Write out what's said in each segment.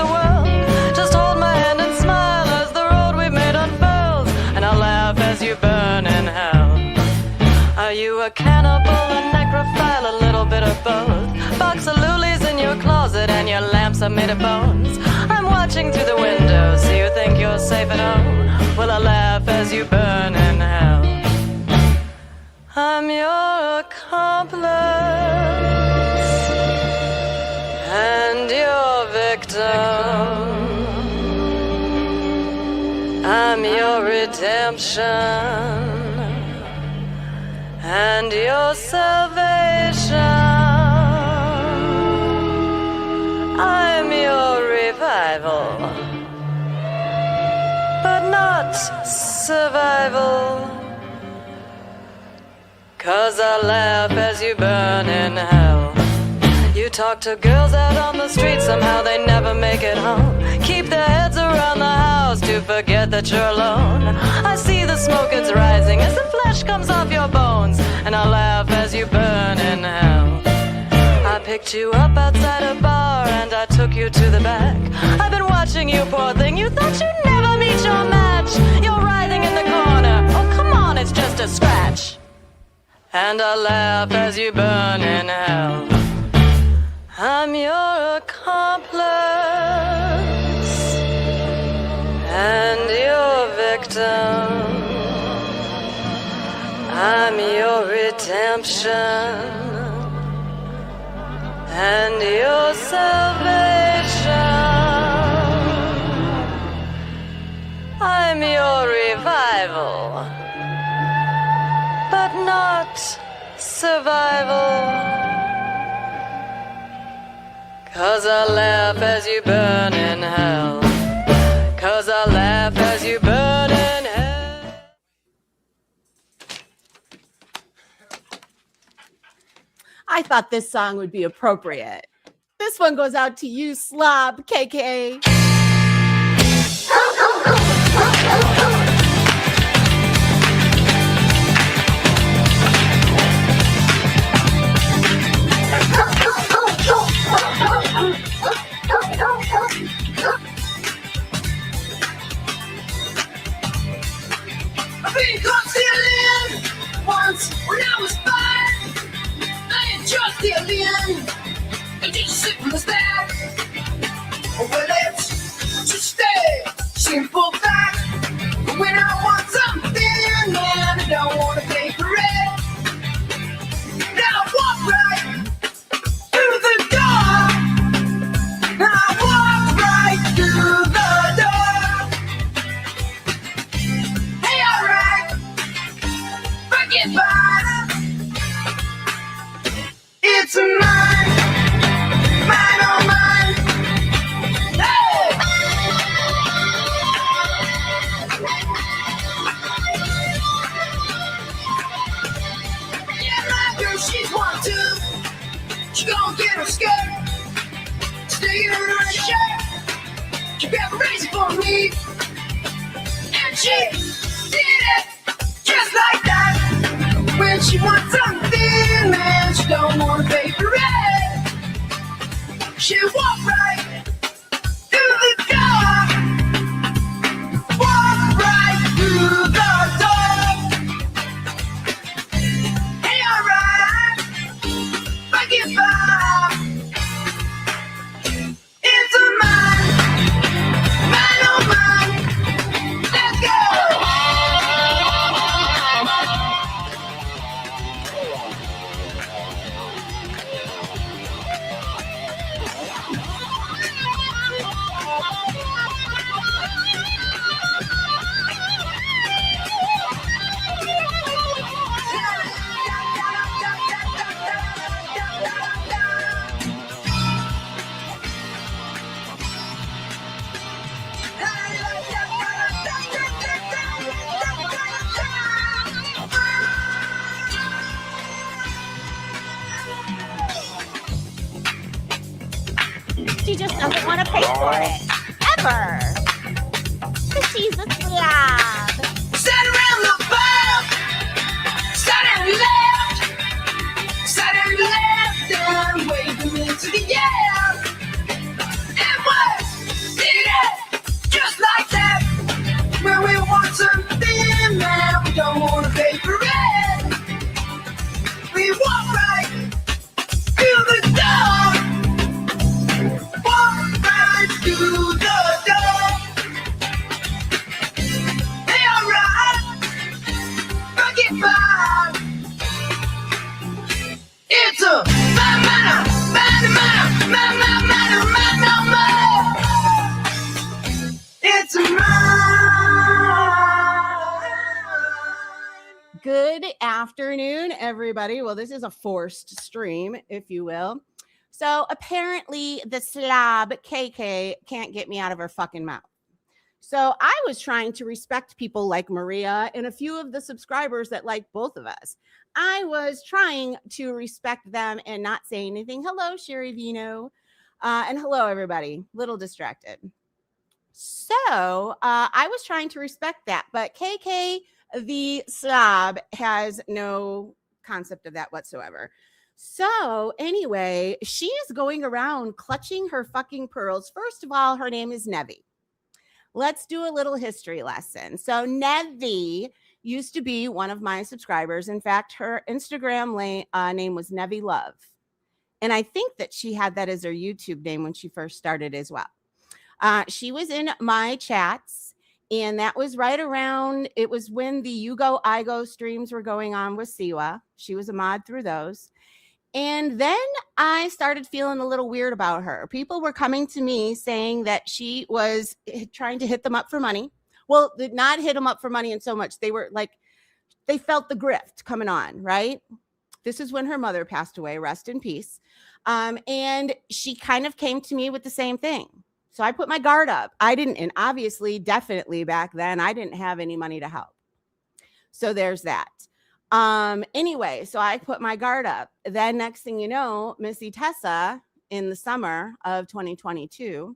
the world. Just hold my hand and smile as the road we made unfurls, and I'll laugh as you burn in hell. Are you a cannibal, a necrophile, a little bit of both? Box of lilies in your closet and your lamps are made of bones. I'm watching through the window, so you think you're safe at home. Well, I'll laugh as you burn in hell. I'm your accomplice and your victim. I'm your redemption and your salvation. I'm your revival, but not survival. 'Cause I laugh as you burn in hell. You talk to girls out on the street, somehow they never make it home. Keep their heads around the house to forget that you're alone. I see the smoke, it's rising as the flesh comes off your bones, and I laugh as you burn in hell. I picked you up outside a bar and I took you to the back. I've been watching you, poor thing, you thought you'd never meet your match. You're writhing in the corner, oh come on, it's just a scratch. And I laugh as you burn in hell. I'm your accomplice and your victim. I'm your redemption and your salvation. I'm your revival, but not survival. 'Cause I laugh as you burn in hell. 'Cause I laugh as you burn in hell. I thought this song would be appropriate. This one goes out to you, Slob, KK. I've been caught stealing once when I was 5. I ain't just stealing. I just sit from the stack. Well, it's just a simple fact. When I want something and I don't want to pay for it, then I walk right through the door. I walk right through the door. Hey, alright, forget about it. It's mine, mine, oh mine. Hey! Yeah, my girl, she's one too. She gon' get her skirt, stay in her red shirt. She got crazy for me, and she did it just like that. When she wants something, man, she don't wanna pay for it. She walk right through the door. Walk right through the door. Hey, alright, forgive her. It's a mine, mine, oh mine. Let's go. She just doesn't want to pay for it. Ever. 'Cause she's a slob. Sat around the bar, sat and left, and waved them into the air. And what it's mine. Good afternoon, everybody. Well, this is a forced stream, if you will. So apparently the slob KK can't get me out of her fucking mouth. So I was trying to respect people like Maria and a few of the subscribers that like both of us. I was trying to respect them and not say anything. Hello, Sherry Vino. And hello, everybody. Little distracted. So I was trying to respect that. But KK, the slob, has no concept of that whatsoever. So anyway, she is going around clutching her fucking pearls. First of all, her name is Nevi. Let's do a little history lesson. So Nevi used to be one of my subscribers. In fact, her Instagram name was Nevi Love. And I think that she had that as her YouTube name when she first started as well. She was in my chats, and that was right around, it was when the You Go, I Go streams were going on with Siwa. She was a mod through those. And then I started feeling a little weird about her. People were coming to me saying that she was trying to hit them up for money. Well, did not hit them up for money in so much. They were like, they felt the grift coming on, right? This is when her mother passed away, rest in peace. And she kind of came to me with the same thing. So I put my guard up. I didn't, and obviously, definitely back then, I didn't have any money to help. So there's that. Anyway, so I put my guard up. Then next thing you know, Missy Tessa in the summer of 2022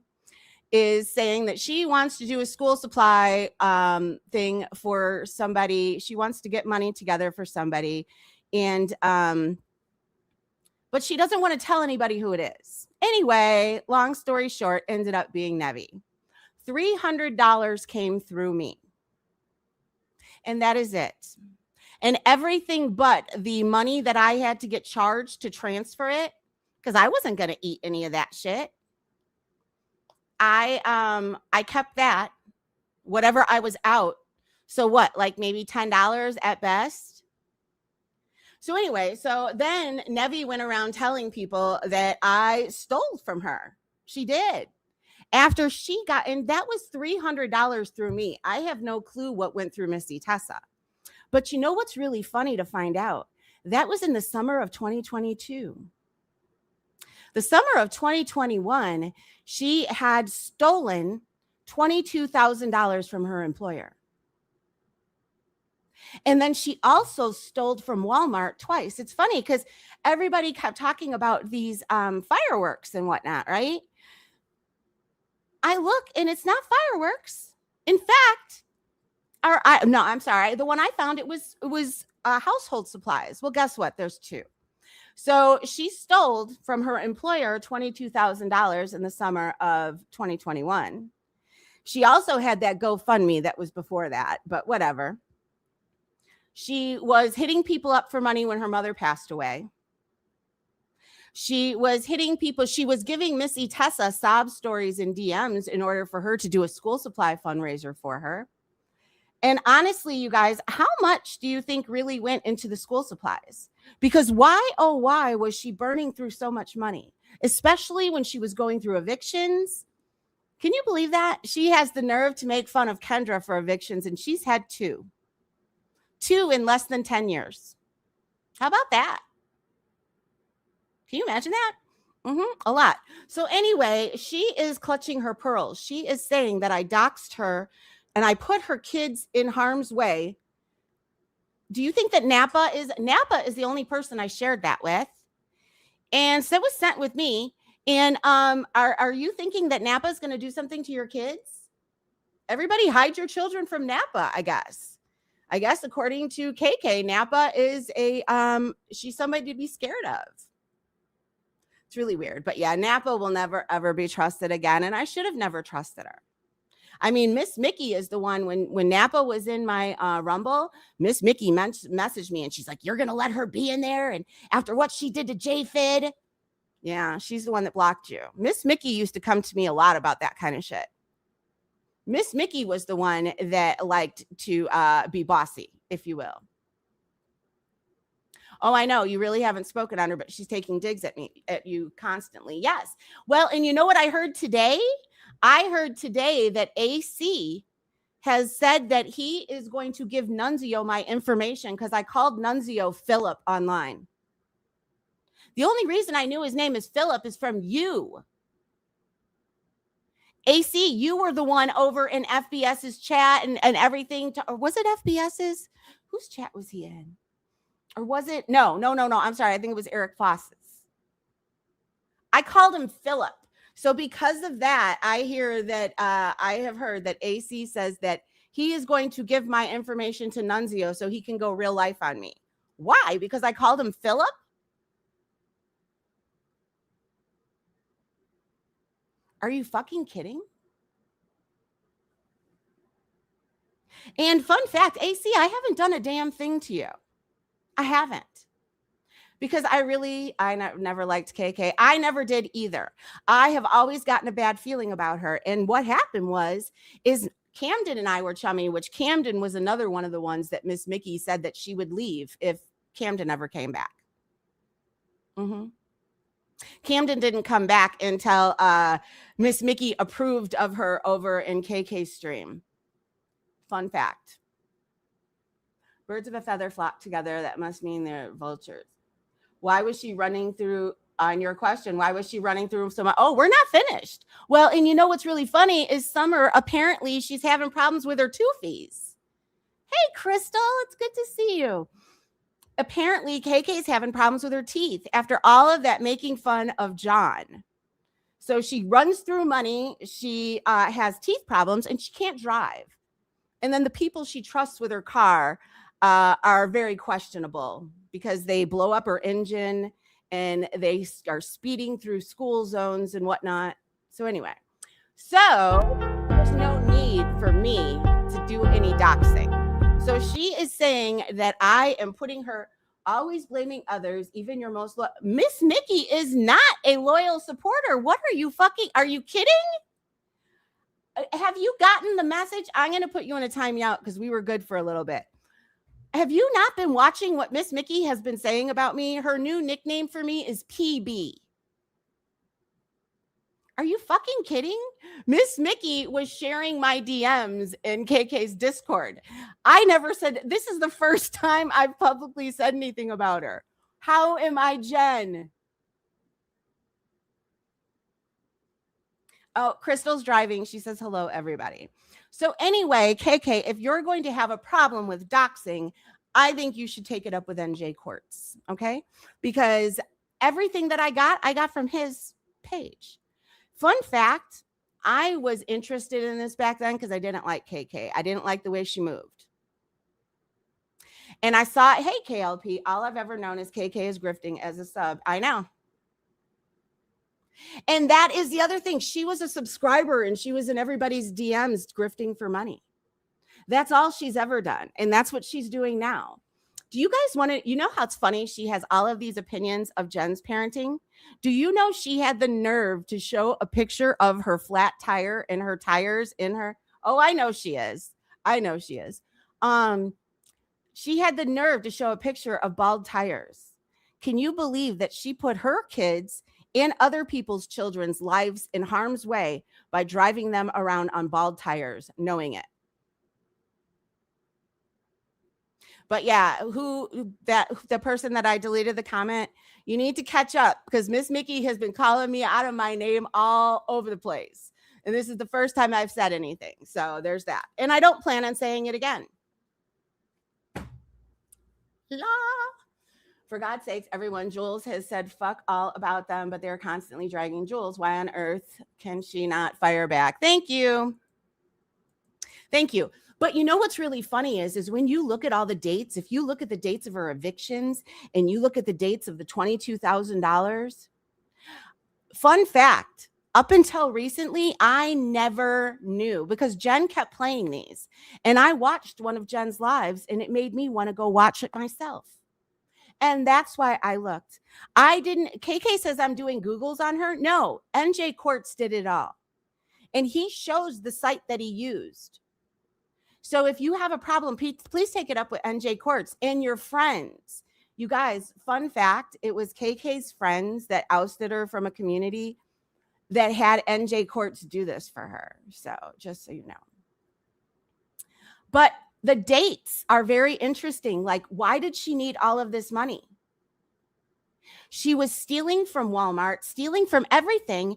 is saying that she wants to do a school supply thing for somebody. She wants to get money together for somebody. And, but she doesn't want to tell anybody who it is. Anyway, long story short, ended up being Nevi. $300 came through me. And that is it. And everything but the money that I had to get charged to transfer it, because I wasn't going to eat any of that shit. I kept that, whatever I was out. So what, like maybe $10 at best? So anyway, so then Nevi went around telling people that I stole from her. She did. After she got, and that was $300 through me. I have no clue what went through Missy Tessa. But you know what's really funny to find out? That was in the summer of 2022. The summer of 2021, she had stolen $22,000 from her employer. And then she also stole from Walmart twice. It's funny because everybody kept talking about these fireworks and whatnot, right? I look and it's not fireworks. In fact, I'm sorry. The one I found, it was household supplies. Well, guess what? There's two. So she stole from her employer $22,000 in the summer of 2021. She also had that GoFundMe that was before that, but whatever. She was hitting people up for money when her mother passed away. She was hitting people. She was giving Missy Tessa sob stories in DMs in order for her to do a school supply fundraiser for her. And honestly, you guys, how much do you think really went into the school supplies? Because why, oh, why was she burning through so much money, especially when she was going through evictions? Can you believe that? She has the nerve to make fun of Kendra for evictions, and she's had two in less than 10 years. How about that? Can you imagine that? A lot. So anyway, she is clutching her pearls. She is saying that I doxed her and I put her kids in harm's way. Do you think that Napa is the only person I shared that with? And so it was sent with me. And are you thinking that Napa is going to do something to your kids? Everybody hide your children from Napa, I guess. According to KK, Napa is she's somebody to be scared of. It's really weird. But yeah, Napa will never, ever be trusted again. And I should have never trusted her. I mean, Miss Mickey is the one, when Napa was in my Rumble, Miss Mickey messaged me and she's like, you're going to let her be in there? And after what she did to J-Fid? Yeah, she's the one that blocked you. Miss Mickey used to come to me a lot about that kind of shit. Miss Mickey was the one that liked to be bossy, if you will. Oh, I know you really haven't spoken on her, but she's taking digs at you constantly. Yes. Well, and you know what I heard today? I heard today that AC has said that he is going to give Nunzio my information because I called Nunzio Philip online. The only reason I knew his name is Philip is from you. AC, you were the one over in FBS's chat and everything. Or was it FBS's? Whose chat was he in? Or was it? No. I'm sorry. I think it was Eric Foss's. I called him Philip. So because of that, I hear that I have heard that AC says that he is going to give my information to Nunzio so he can go real life on me. Why? Because I called him Philip? Are you fucking kidding? And fun fact, AC, I haven't done a damn thing to you. I haven't. Because I never liked KK. I never did either. I have always gotten a bad feeling about her. And what happened is Camden and I were chummy, which Camden was another one of the ones that Miss Mickey said that she would leave if Camden ever came back. Mm-hmm. Camden didn't come back until Miss Mickey approved of her over in KK's stream. Fun fact. Birds of a feather flock together. That must mean they're vultures. Why was she running through, on your question, why was she running through so much? Oh, we're not finished. Well, and you know what's really funny is Summer, apparently she's having problems with her toofies. Hey, Crystal, it's good to see you. Apparently KK's having problems with her teeth after all of that making fun of John. So she runs through money. She has teeth problems and she can't drive. And then the people she trusts with her car are very questionable because they blow up her engine and they are speeding through school zones and whatnot. So anyway, there's no need for me to do any doxing. So she is saying that I am putting her, always blaming others, even your most Miss Mickey is not a loyal supporter. What are you kidding? Have you gotten the message? I'm going to put you in a timeout because we were good for a little bit. Have you not been watching what Miss Mickey has been saying about me? Her new nickname for me is PB. Are you fucking kidding? Miss Mickey was sharing my DMs in KK's Discord. I never said, this is the first time I've publicly said anything about her. How am I Jen? Oh, Crystal's driving. She says, hello, everybody. So anyway, KK, if you're going to have a problem with doxing, I think you should take it up with NJ Courts, okay? Because everything that I got from his page. Fun fact, I was interested in this back then because I didn't like KK. I didn't like the way she moved. And I saw, hey, KLP, all I've ever known is KK is grifting as a sub. I know. And that is the other thing. She was a subscriber and she was in everybody's DMs grifting for money. That's all she's ever done. And that's what she's doing now. Do you guys want to, you know how it's funny? She has all of these opinions of Jen's parenting. Do you know she had the nerve to show a picture of her flat tire and her tires in her? Oh, I know she is. She had the nerve to show a picture of bald tires. Can you believe that she put her kids and other people's children's lives in harm's way by driving them around on bald tires, knowing it? But yeah, the person that I deleted the comment, you need to catch up because Miss Mickey has been calling me out of my name all over the place. And this is the first time I've said anything. So there's that. And I don't plan on saying it again. For God's sakes, everyone, Jules has said fuck all about them, but they're constantly dragging Jules. Why on earth can she not fire back? Thank you. But you know what's really funny is when you look at all the dates, if you look at the dates of her evictions and you look at the dates of the $22,000, fun fact, up until recently, I never knew because Jen kept playing these. And I watched one of Jen's lives and it made me want to go watch it myself. And that's why I looked. KK says I'm doing Googles on her. No, NJ Courts did it all. And he shows the site that he used. So if you have a problem, please take it up with NJ Courts and your friends. You guys, fun fact, it was KK's friends that ousted her from a community. that had NJ Courts do this for her. So just so you know. But the dates are very interesting. Like, why did she need all of this money? She was stealing from Walmart, stealing from everything,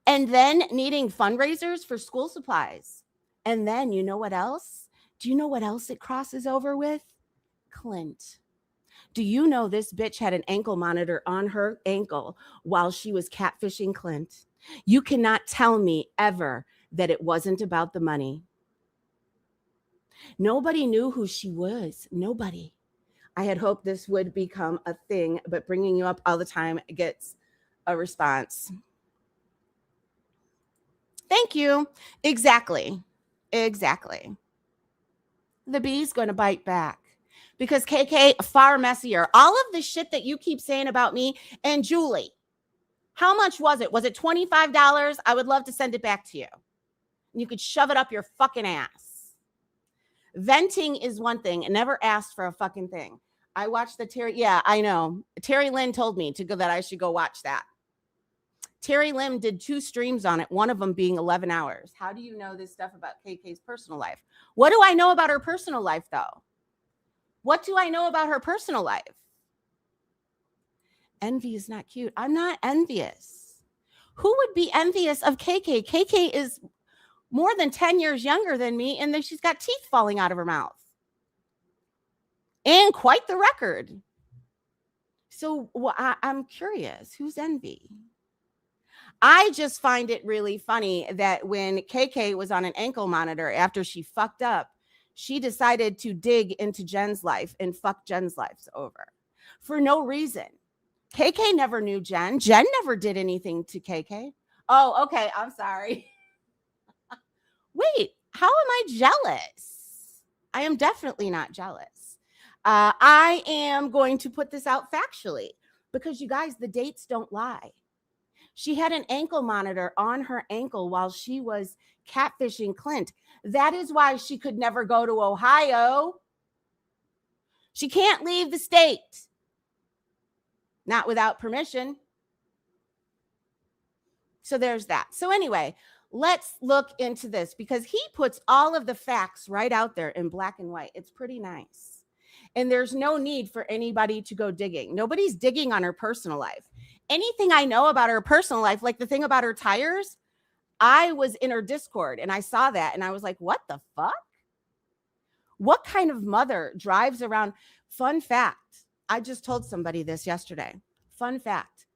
and then needing fundraisers for school supplies. And then you know what else? Do you know what else it crosses over with? Clint. Do you know this bitch had an ankle monitor on her ankle while she was catfishing Clint? You cannot tell me ever that it wasn't about the money. Nobody knew who she was. Nobody. I had hoped this would become a thing, but bringing you up all the time gets a response. Thank you. Exactly. Exactly. The bee's going to bite back because KK, far messier. All of the shit that you keep saying about me and Julie, how much was it? Was it $25? I would love to send it back to you. You could shove it up your fucking ass. Venting is one thing and never asked for a fucking thing. I watched the Terry. Yeah, I know. Terry Lynn told me to go that I should go watch that. Terry Lim did 2 streams on it, one of them being 11 hours. How do you know this stuff about KK's personal life? What do I know about her personal life, though? What do I know about her personal life? Envy is not cute. I'm not envious. Who would be envious of KK? KK is more than 10 years younger than me, and then she's got teeth falling out of her mouth. And quite the record. So I'm curious, who's envy? I just find it really funny that when KK was on an ankle monitor after she fucked up, she decided to dig into Jen's life and fuck Jen's life over for no reason. KK never knew Jen. Jen never did anything to KK. Oh, okay. I'm sorry. Wait, how am I jealous? I am definitely not jealous. I am going to put this out factually because you guys, the dates don't lie. She had an ankle monitor on her ankle while she was catfishing Clint. That is why she could never go to Ohio. She can't leave the state. Not without permission. So there's that. So anyway, let's look into this because he puts all of the facts right out there in black and white. It's pretty nice. And there's no need for anybody to go digging. Nobody's digging on her personal life. Anything I know about her personal life, like the thing about her tires, I was in her Discord and I saw that and I was like, what the fuck? What kind of mother drives around? Fun fact. I just told somebody this yesterday. Fun fact.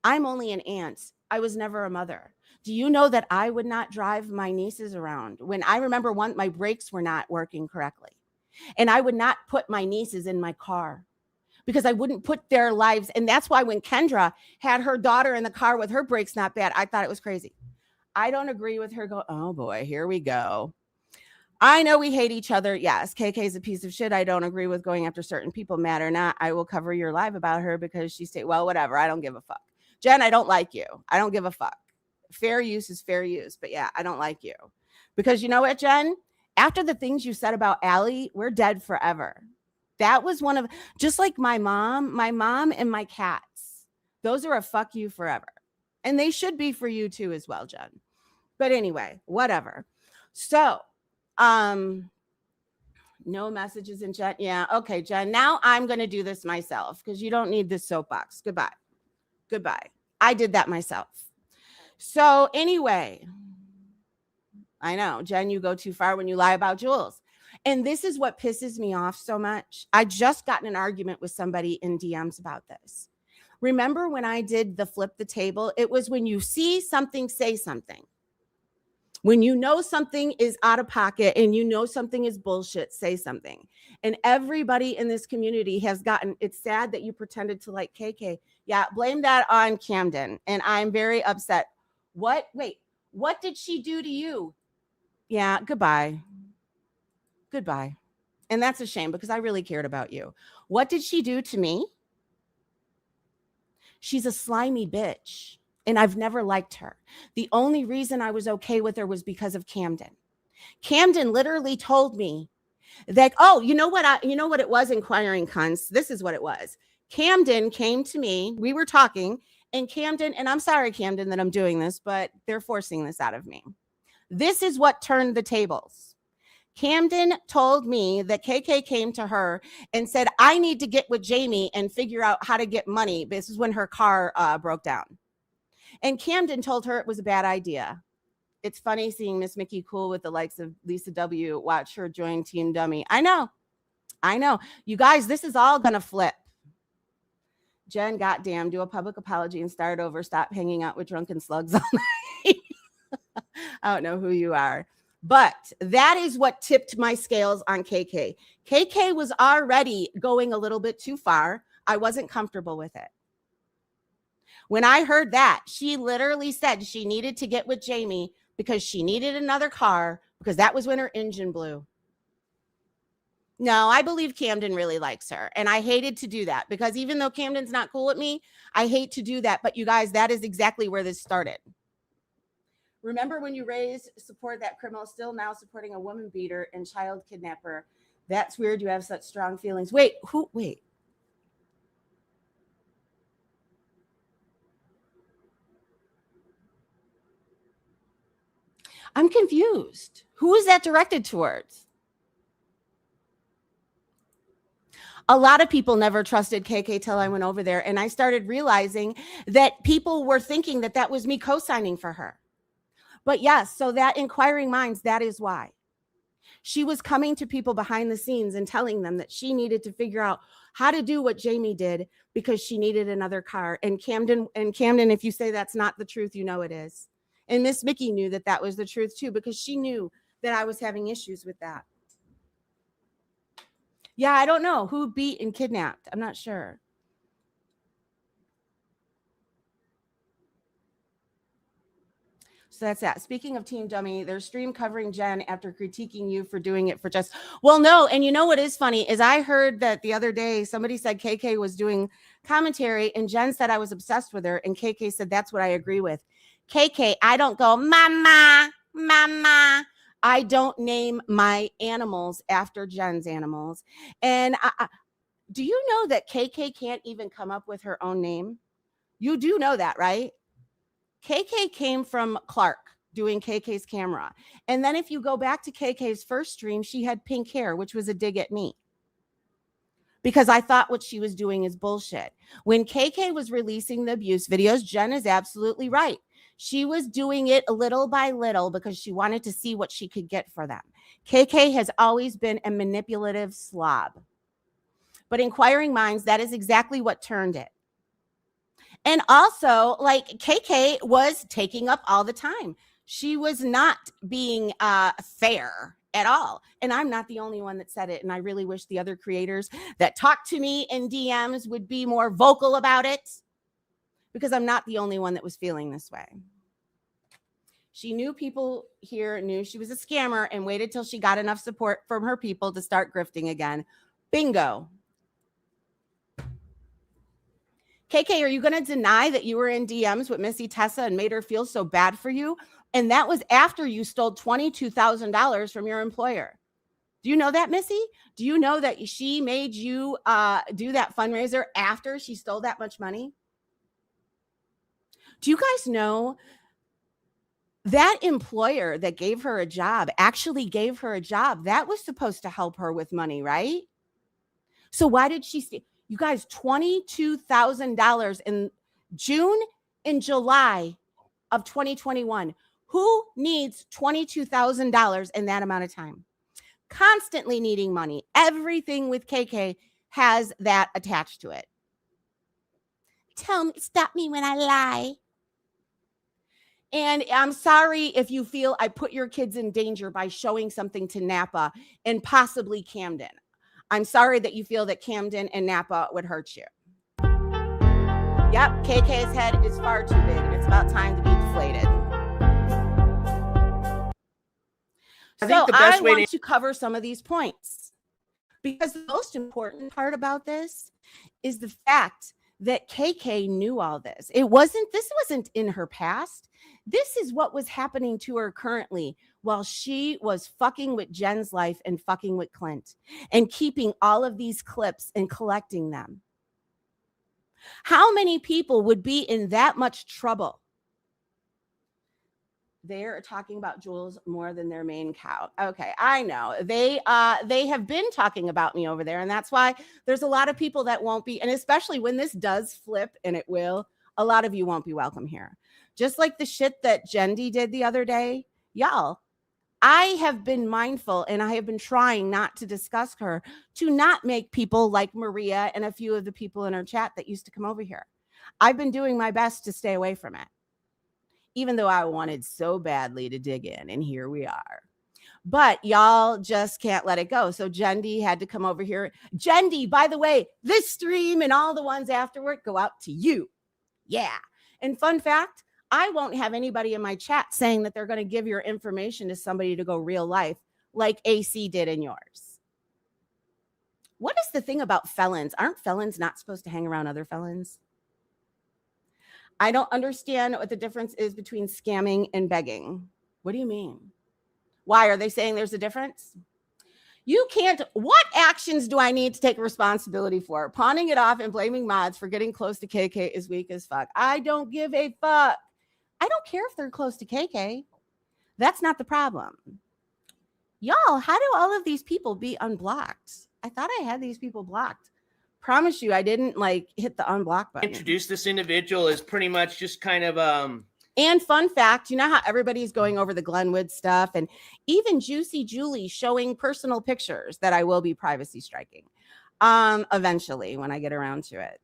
I'm only an aunt. I was never a mother. Do you know that I would not drive my nieces around? When I remember my brakes were not working correctly. And I would not put my nieces in my car because I wouldn't put their lives. And that's why when Kendra had her daughter in the car with her brakes not bad, I thought it was crazy. I don't agree with her. Oh boy, here we go. I know we hate each other. Yes, KK is a piece of shit. I don't agree with going after certain people, mad or not. I will cover your live about her because she said, well, whatever. I don't give a fuck. Jen, I don't like you. I don't give a fuck. Fair use is fair use. But yeah, I don't like you. Because you know what, Jen? After the things you said about Allie, we're dead forever. That was one of, just like my mom and my cats. Those are a fuck you forever. And they should be for you too as well, Jen. But anyway, whatever. So, no messages in Jen. Yeah, okay, Jen. Now I'm going to do this myself because you don't need this soapbox. Goodbye. Goodbye. I did that myself. So anyway, I know, Jen, you go too far when you lie about Jules. And this is what pisses me off so much. I just got in an argument with somebody in DMs about this. Remember when I did the flip the table? It was when you see something, say something. When you know something is out of pocket and you know something is bullshit, say something. And everybody in this community has gotten, it's sad that you pretended to like KK. Yeah, blame that on Camden. And I'm very upset. What? Wait, what did she do to you? Yeah, goodbye. Goodbye. And that's a shame because I really cared about you. What did she do to me? She's a slimy bitch. And I've never liked her. The only reason I was okay with her was because of Camden. Camden literally told me that, oh, you know what it was, inquiring cunts? This is what it was. Camden came to me. We were talking And Camden, and I'm sorry, Camden, that I'm doing this, but they're forcing this out of me. This is what turned the tables. Camden told me that KK came to her and said, I need to get with Jamie and figure out how to get money. This is when her car broke down. And Camden told her it was a bad idea. It's funny seeing Miss Mickey Cool with the likes of Lisa W. watch her join Team Dummy. I know. You guys, this is all going to flip. Jen, goddamn, do a public apology and start over. Stop hanging out with drunken slugs all night. I don't know who you are. But that is what tipped my scales on KK. KK was already going a little bit too far. I wasn't comfortable with it. When I heard that, she literally said she needed to get with Jamie because she needed another car because that was when her engine blew. No, I believe Camden really likes her. And I hated to do that because even though Camden's not cool with me, I hate to do that. But you guys, that is exactly where this started. Remember when you support that criminal still now supporting a woman beater and child kidnapper? That's weird. You have such strong feelings. Wait. I'm confused. Who is that directed towards? A lot of people never trusted KK till I went over there. And I started realizing that people were thinking that that was me co-signing for her. But yes, so that inquiring minds, that is why. She was coming to people behind the scenes and telling them that she needed to figure out how to do what Jamie did because she needed another car. And Camden, if you say that's not the truth, you know it is. And Miss Mickey knew that that was the truth too, because she knew that I was having issues with that. Yeah, I don't know who beat and kidnapped. I'm not sure. So that's that. Speaking of Team Dummy, their stream covering Jen after critiquing you for doing it for just, well, no. And you know what is funny is I heard that the other day somebody said KK was doing commentary and Jen said I was obsessed with her. And KK said, that's what I agree with. KK, I don't go, mama. I don't name my animals after Jen's animals. And do you know that KK can't even come up with her own name? You do know that, right? KK came from Clark doing KK's camera. And then if you go back to KK's first stream, she had pink hair, which was a dig at me. Because I thought what she was doing is bullshit. When KK was releasing the abuse videos, Jen is absolutely right. She was doing it little by little because she wanted to see what she could get for them. KK has always been a manipulative slob. But inquiring minds, that is exactly what turned it. And also, like, KK was taking up all the time. She was not being fair at all. And I'm not the only one that said it. And I really wish the other creators that talk to me in DMs would be more vocal about it, because I'm not the only one that was feeling this way. She knew people here knew she was a scammer and waited till she got enough support from her people to start grifting again. Bingo. KK, are you going to deny that you were in DMs with Missy Tessa and made her feel so bad for you? And that was after you stole $22,000 from your employer. Do you know that, Missy? Do you know that she made you do that fundraiser after she stole that much money? Do you guys know that employer that gave her a job actually gave her a job that was supposed to help her with money, right? So why did she steal? You guys, $22,000 in June and July of 2021. Who needs $22,000 in that amount of time? Constantly needing money. Everything with KK has that attached to it. Stop me when I lie. And I'm sorry if you feel I put your kids in danger by showing something to Napa and possibly Camden. I'm sorry that you feel that Camden and Napa would hurt you. Yep, KK's head is far too big. It's about time to be deflated. I want to cover some of these points, because the most important part about this is the fact that KK knew all this. This wasn't in her past. This is what was happening to her currently while she was fucking with Jen's life and fucking with Clint and keeping all of these clips and collecting them. How many people would be in that much trouble? They're talking about Jules more than their main cow. Okay, I know. They have been talking about me over there, and that's why there's a lot of people that won't be, and especially when this does flip, and it will, a lot of you won't be welcome here. Just like the shit that Jendi did the other day, y'all. I have been mindful and I have been trying not to discuss her to not make people like Maria and a few of the people in her chat that used to come over here. I've been doing my best to stay away from it, even though I wanted so badly to dig in, and here we are. But y'all just can't let it go. So Jendi had to come over here. Jendi, by the way, this stream and all the ones afterward go out to you. Yeah. And fun fact, I won't have anybody in my chat saying that they're going to give your information to somebody to go real life like AC did in yours. What is the thing about felons? Aren't felons not supposed to hang around other felons? I don't understand what the difference is between scamming and begging. What do you mean? Why are they saying there's a difference? You can't. What actions do I need to take responsibility for? Pawning it off and blaming mods for getting close to KK is weak as fuck. I don't give a fuck. I don't care if they're close to KK. That's not the problem. Y'all, how do all of these people be unblocked? I thought I had these people blocked. Promise you, I didn't like hit the unblock button. Introduce this individual as pretty much just kind of And fun fact, you know how everybody's going over the Glenwood stuff, and even Juicy Julie showing personal pictures that I will be privacy striking eventually when I get around to it.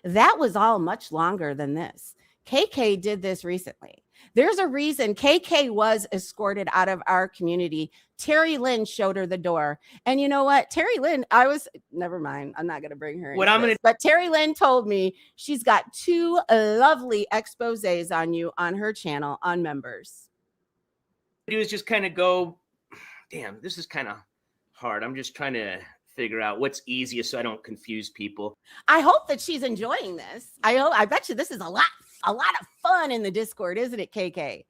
That was all much longer than this. KK did this recently. There's a reason KK was escorted out of our community. Terry Lynn showed her the door. And you know what? Terry Lynn, never mind. I'm not going to bring her in. But Terry Lynn told me she's got 2 lovely exposés on you on her channel on members. do is just kind of go, damn, this is kind of hard. I'm just trying to figure out what's easiest so I don't confuse people. I hope that she's enjoying this. I bet you this is a lot of fun in the Discord, isn't it, KK?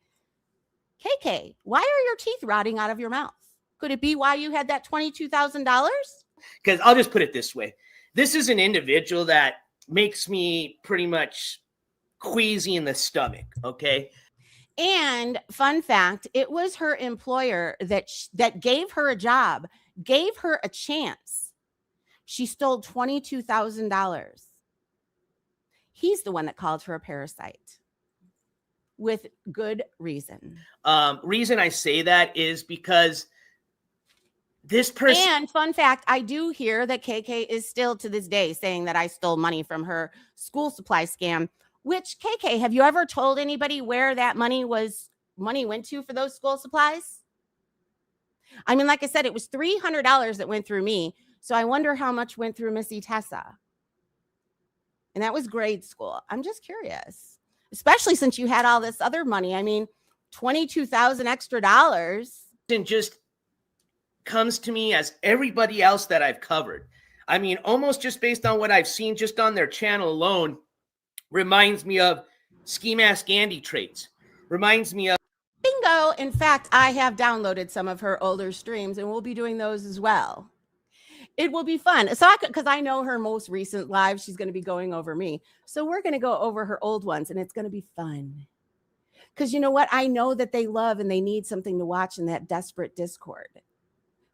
KK, why are your teeth rotting out of your mouth? Could it be why you had that $22,000? Because I'll just put it this way. This is an individual that makes me pretty much queasy in the stomach, okay? And fun fact, it was her employer that gave her a job, gave her a chance. She stole $22,000. He's the one that called her a parasite with good reason. Reason I say that is because this person. And fun fact, I do hear that KK is still to this day saying that I stole money from her school supply scam, which KK, have you ever told anybody where that money went to for those school supplies? I mean, like I said, it was $300 that went through me. So I wonder how much went through Missy Tessa. And that was grade school. I'm just curious, especially since you had all this other money. I mean, $22,000 extra dollars. And just comes to me as everybody else that I've covered. I mean, almost just based on what I've seen just on their channel alone, reminds me of Ski Mask Andy traits. Reminds me of Bingo. In fact, I have downloaded some of her older streams and we'll be doing those as well. It will be fun. So because I know her most recent live, she's going to be going over me. So we're going to go over her old ones and it's going to be fun. Because you know what? I know that they love and they need something to watch in that desperate Discord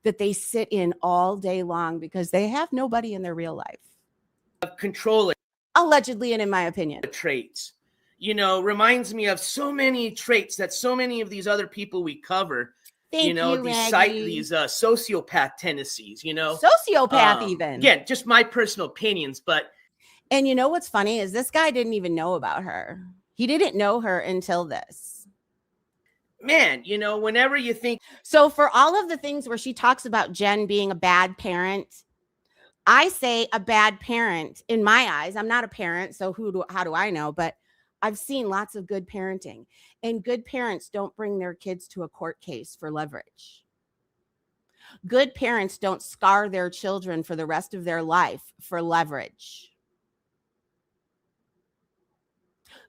that they sit in all day long because they have nobody in their real life. Control it. Allegedly, and in my opinion. Traits. You know, reminds me of so many traits that so many of these other people we cover, Thank you, these sociopath tendencies, you know. Sociopath even. Again, just my personal opinions, but. And you know what's funny is this guy didn't even know about her. He didn't know her until this. Man, you know, whenever you think. So for all of the things where she talks about Jen being a bad parent, I say a bad parent in my eyes. I'm not a parent, so how do I know? But I've seen lots of good parenting, and good parents don't bring their kids to a court case for leverage. Good parents don't scar their children for the rest of their life for leverage.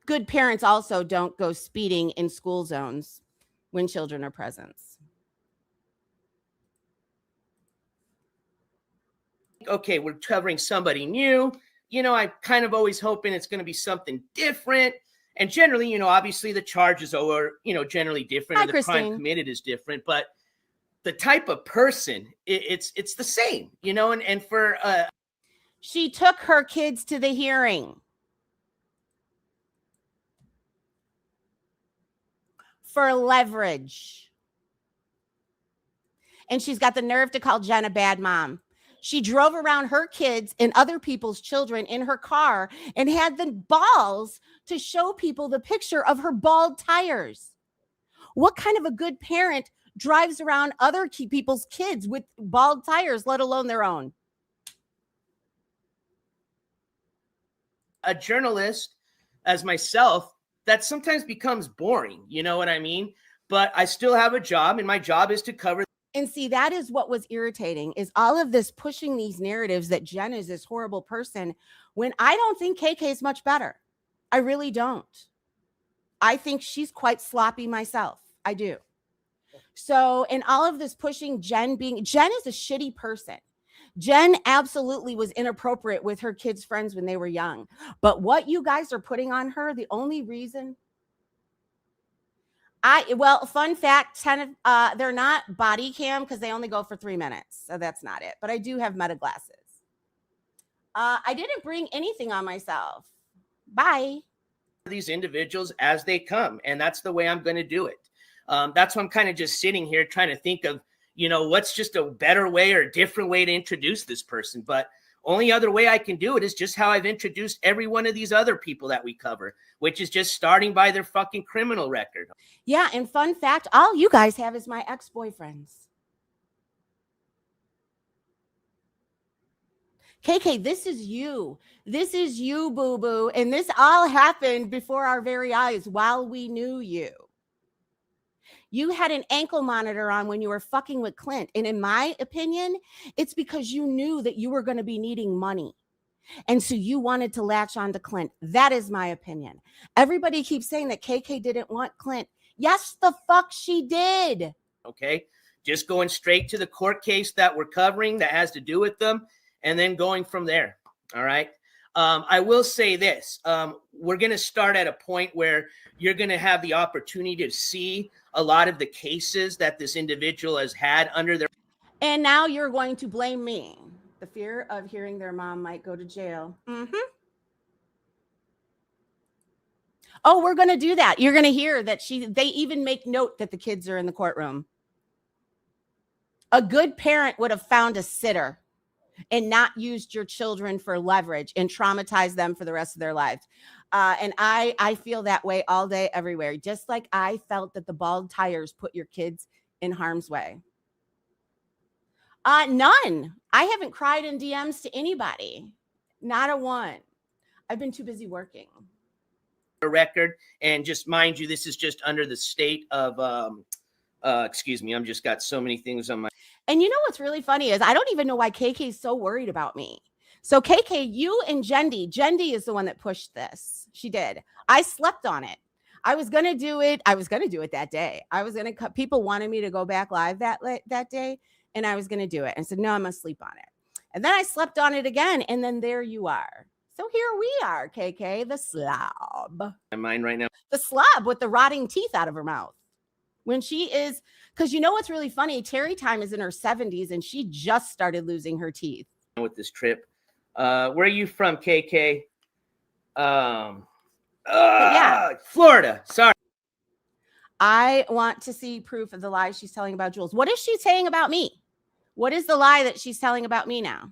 Good parents also don't go speeding in school zones when children are present. okay, we're covering somebody new. I'm kind of always hoping it's going to be something different. And generally, obviously the charges are, generally different. Hi, Or the crime Christine. committed is different. But the type of person, it's the same, and for She took her kids to the hearing for leverage. And she's got the nerve to call Jen a bad mom. She drove around her kids and other people's children in her car and had the balls to show people the picture of her bald tires. What kind of a good parent drives around other people's kids with bald tires, let alone their own? a journalist as myself, that sometimes becomes boring. You know what I mean? But I still have a job, and my job is to cover. And see, that is what was irritating, is all of this pushing these narratives that Jen is this horrible person, when I don't think KK is much better. I really don't. I think she's quite sloppy myself. I do. So, in all of this pushing Jen is a shitty person. Jen absolutely was inappropriate with her kids' friends when they were young. But what you guys are putting on her, the only reason fun fact, they're not body cam because they only go for 3 minutes. So that's not it. But I do have meta glasses. I didn't bring anything on myself. Bye. These individuals as they come, and that's the way I'm going to do it. That's why I'm kind of just sitting here trying to think of, what's just a better way or a different way to introduce this person. But only other way I can do it is just how I've introduced every one of these other people that we cover, which is just starting by their fucking criminal record. Yeah, and fun fact, all you guys have is my ex-boyfriends. KK, this is you. This is you, boo-boo. And this all happened before our very eyes while we knew you. You had an ankle monitor on when you were fucking with Clint. And in my opinion, it's because you knew that you were going to be needing money. And so you wanted to latch on to Clint. That is my opinion. Everybody keeps saying that KK didn't want Clint. Yes, the fuck she did. Okay. Just going straight to the court case that we're covering that has to do with them, and then going from there. All right. I will say this. We're going to start at a point where you're going to have the opportunity to see a lot of the cases that this individual has had under their. And now you're going to blame me. The fear of hearing their mom might go to jail. Mm-hmm. Oh, we're going to do that. You're going to hear that they even make note that the kids are in the courtroom. A good parent would have found a sitter and not used your children for leverage and traumatized them for the rest of their lives. And I feel that way all day, everywhere. Just like I felt that the bald tires put your kids in harm's way. None. I haven't cried in DMs to anybody. Not a one. I've been too busy working. Record, and just mind you, this is just under the state of excuse me, I'm just got so many things on my. And you know what's really funny is I don't even know why KK is so worried about me. So KK, you and Jendi is the one that pushed this. She did. I slept on it. I was going to do it. I was going to do it that day. People wanted me to go back live that day, and I was going to do it. And said, no, I'm going to sleep on it. And then I slept on it again. And then there you are. So here we are, KK, the slob. My mind right now. The slob with the rotting teeth out of her mouth. When she is, because you know what's really funny? Terry Time is in her 70s and she just started losing her teeth. With this trip. Where are you from, KK? Yeah. Florida. Sorry. I want to see proof of the lies she's telling about Jules. What is she saying about me? What is the lie that she's telling about me now?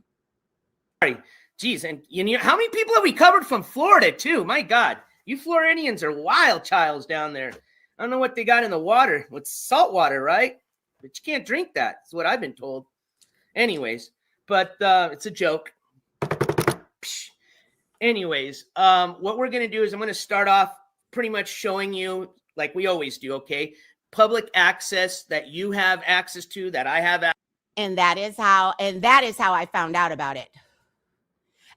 Sorry. Geez, and how many people have we covered from Florida too? My God, you Floridians are wild childs down there. I don't know what they got in the water. It's salt water, right? But you can't drink that. That's what I've been told. Anyways, but it's a joke. Anyways, what we're going to do is I'm going to start off pretty much showing you, like we always do, okay? Public access that you have access to, that I have access. And that is how I found out about it.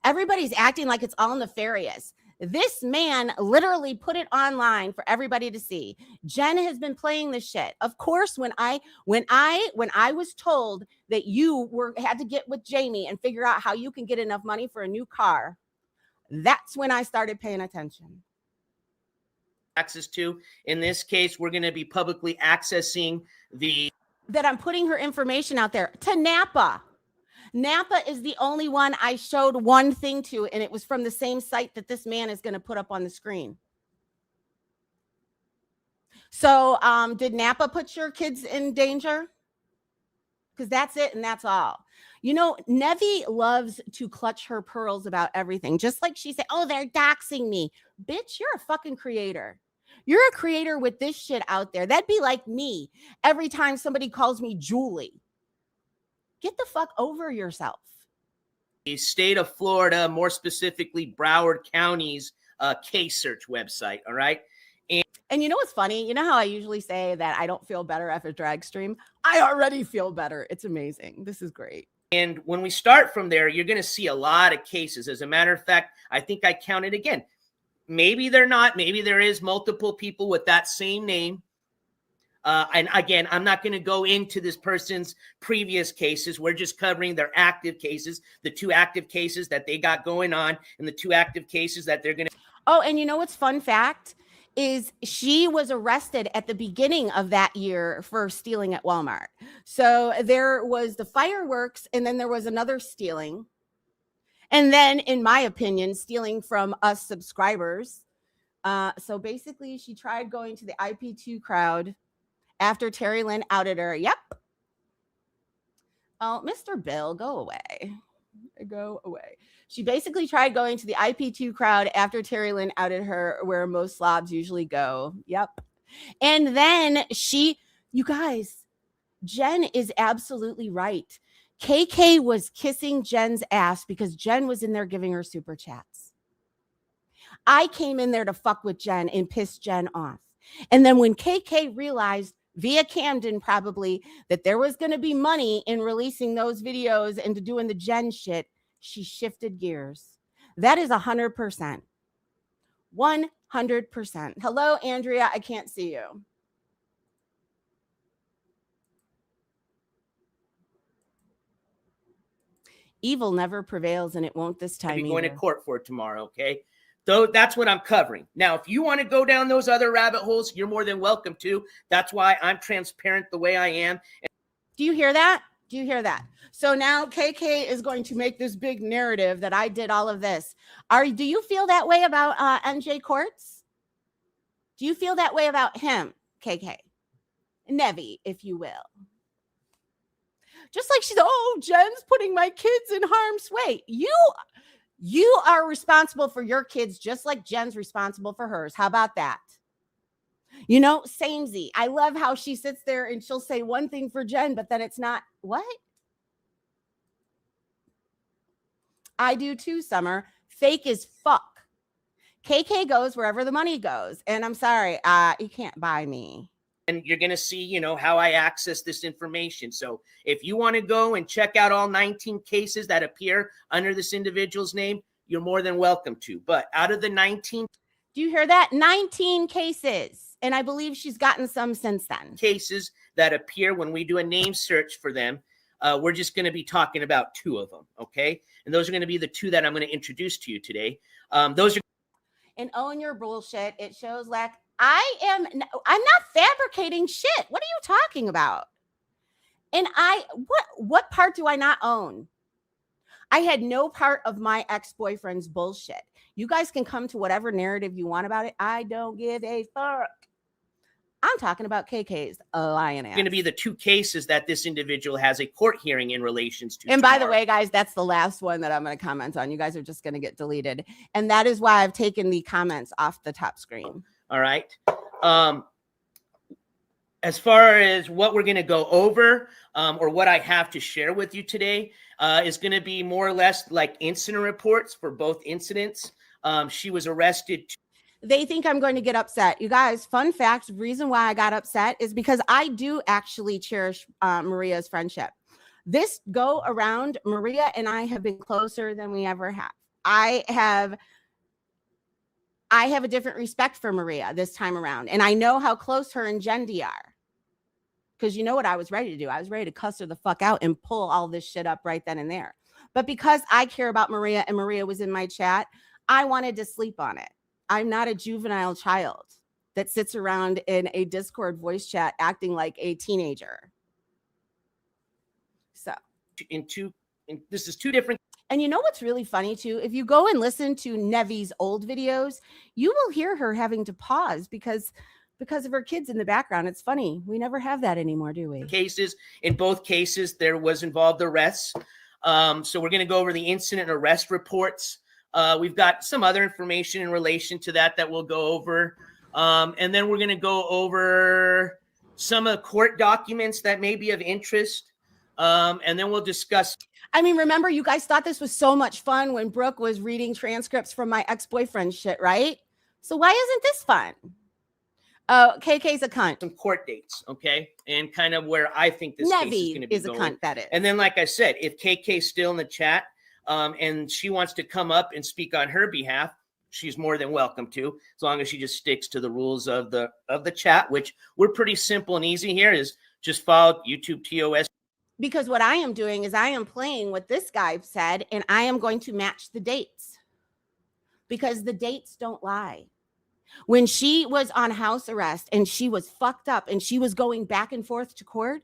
Everybody's acting like it's all nefarious. This man literally put it online for everybody to see. Jen has been playing this shit. Of course, when I was told that you had to get with Jamie and figure out how you can get enough money for a new car, that's when I started paying attention. Access to. In this case, we're going to be publicly accessing that I'm putting her information out there to Napa. Napa is the only one I showed one thing to, and it was from the same site that this man is going to put up on the screen. So did Napa put your kids in danger? Because that's it and that's all. You know, Nevi loves to clutch her pearls about everything. Just like she said, oh, they're doxing me. Bitch, you're a fucking creator. You're a creator with this shit out there. That'd be like me every time somebody calls me Julie. Get the fuck over yourself. The state of Florida, more specifically Broward County's case search website. All right. And you know what's funny? You know how I usually say that I don't feel better after drag stream? I already feel better. It's amazing. This is great. And when we start from there, you're going to see a lot of cases. As a matter of fact, I think I counted again. Maybe they're not. Maybe there is multiple people with that same name. And again, I'm not going to go into this person's previous cases. We're just covering their active cases, the 2 active cases that they got going on and the 2 active cases that they're going to. Oh, and you know what's fun fact is she was arrested at the beginning of that year for stealing at Walmart. So there was the fireworks and then there was another stealing. And then, in my opinion, stealing from us subscribers. So basically, she tried going to the IP2 crowd after Terry Lynn outed her. Yep. Oh, Mr. Bill, go away. Go away. She basically tried going to the IP2 crowd after Terry Lynn outed her, where most slobs usually go. Yep. And then you guys, Jen is absolutely right. KK was kissing Jen's ass because Jen was in there giving her super chats. I came in there to fuck with Jen and piss Jen off. And then when KK realized via Camden probably that there was going to be money in releasing those videos and to doing the Jen shit, she shifted gears. That is 100%. 100%. Hello, Andrea. I can't see you. Evil never prevails, and it won't this time. I'll be going to court for it tomorrow, okay? So that's what I'm covering. Now, if you want to go down those other rabbit holes, you're more than welcome to. That's why I'm transparent the way I am. Do you hear that? Do you hear that? So now KK is going to make this big narrative that I did all of this. Do you feel that way about NJ Courts? Do you feel that way about him, KK? Nevi, if you will. Just like she's, oh, Jen's putting my kids in harm's way. You are responsible for your kids just like Jen's responsible for hers. How about that? You know, samey. I love how she sits there and she'll say one thing for Jen, but then it's not. What? I do too, Summer. Fake as fuck. KK goes wherever the money goes. And I'm sorry, you can't buy me. And you're going to see, you know, how I access this information. So if you want to go and check out all 19 cases that appear under this individual's name, you're more than welcome to. But out of the 19. Do you hear that? 19 cases. And I believe she's gotten some since then. Cases that appear when we do a name search for them. We're just going to be talking about 2 of them. Okay. And those are going to be the 2 that I'm going to introduce to you today. Those are. And own your bullshit. It shows like I'm not fabricating shit. What are you talking about? And what part do I not own? I had no part of my ex-boyfriend's bullshit. You guys can come to whatever narrative you want about it. I don't give a fuck. I'm talking about KK's lying ass. Going to be the 2 cases that this individual has a court hearing in relations to. And by the way, guys, that's the last one that I'm going to comment on. You guys are just going to get deleted. And that is why I've taken the comments off the top screen. All right. As far as what we're going to go over or what I have to share with you today is going to be more or less like incident reports for both incidents. She was arrested. They think I'm going to get upset. You guys, fun fact, reason why I got upset is because I do actually cherish Maria's friendship. This go around, Maria and I have been closer than we ever have. I have I have a different respect for Maria this time around. And I know how close her and Jendi are. Because you know what I was ready to do? I was ready to cuss her the fuck out and pull all this shit up right then and there. But because I care about Maria and Maria was in my chat, I wanted to sleep on it. I'm not a juvenile child that sits around in a Discord voice chat acting like a teenager. So, this is two different. And you know what's really funny too? If you go and listen to Nevi's old videos, you will hear her having to pause because of her kids in the background. It's funny. We never have that anymore, do we? Cases. In both cases, there was involved arrests. So we're going to go over the incident and arrest reports. We've got some other information in relation to that we'll go over. And then we're going to go over some of the court documents that may be of interest. And then we'll discuss. I mean, remember, you guys thought this was so much fun when Brooke was reading transcripts from my ex-boyfriend shit, right? So why isn't this fun? Oh, KK's a cunt. Some court dates, okay? And kind of where I think this case is going to be is going. A cunt, that is. And then, like I said, if KK's still in the chat and she wants to come up and speak on her behalf, she's more than welcome to, as long as she just sticks to the rules of the chat, which we're pretty simple and easy here, is just follow YouTube TOS. Because what I am doing is I am playing what this guy said, and I am going to match the dates. Because the dates don't lie. When she was on house arrest and she was fucked up and she was going back and forth to court,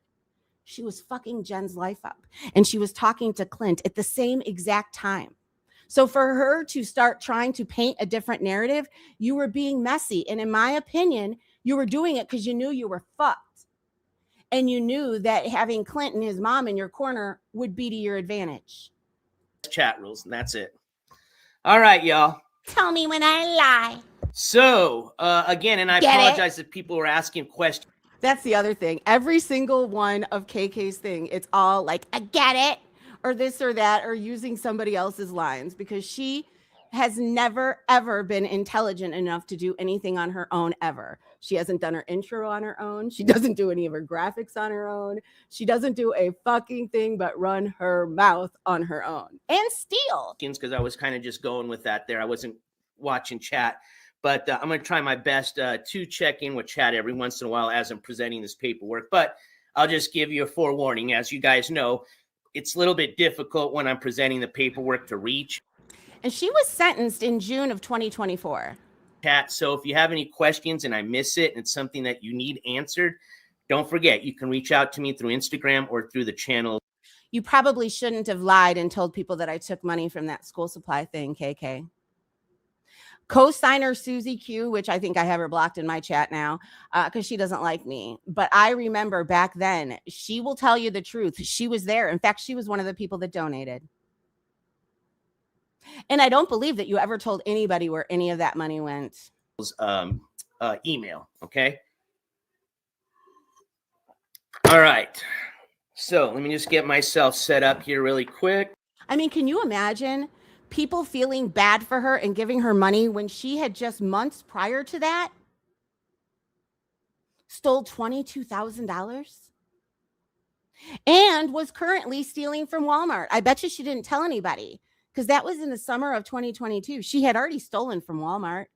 she was fucking Jen's life up. And she was talking to Clint at the same exact time. So for her to start trying to paint a different narrative, you were being messy. And in my opinion, you were doing it because you knew you were fucked. And you knew that having Clint and his mom in your corner would be to your advantage. Chat rules, and that's it. All right, y'all. Tell me when I lie. So, again, and I apologize if people were asking questions. That's the other thing. Every single one of KK's thing, it's all like, I get it, or this or that, or using somebody else's lines, because she has never, ever been intelligent enough to do anything on her own, ever. She hasn't done her intro on her own. She doesn't do any of her graphics on her own. She doesn't do a fucking thing but run her mouth on her own and steal. Because I was kind of just going with that there. I wasn't watching chat. But I'm going to try my best to check in with chat every once in a while as I'm presenting this paperwork. But I'll just give you a forewarning. As you guys know, it's a little bit difficult when I'm presenting the paperwork to reach. And she was sentenced in June of 2024. Chat. So if you have any questions and I miss it and it's something that you need answered, don't forget, you can reach out to me through Instagram or through the channel. You probably shouldn't have lied and told people that I took money from that school supply thing, KK. Co-signer Susie Q, which I think I have her blocked in my chat now because she doesn't like me. But I remember back then, she will tell you the truth. She was there. In fact, she was one of the people that donated. And I don't believe that you ever told anybody where any of that money went. Email, okay? All right. So let me just get myself set up here really quick. I mean, can you imagine people feeling bad for her and giving her money when she had just months prior to that stole $22,000 and was currently stealing from Walmart? I bet you she didn't tell anybody because that was in the summer of 2022. She had already stolen from Walmart.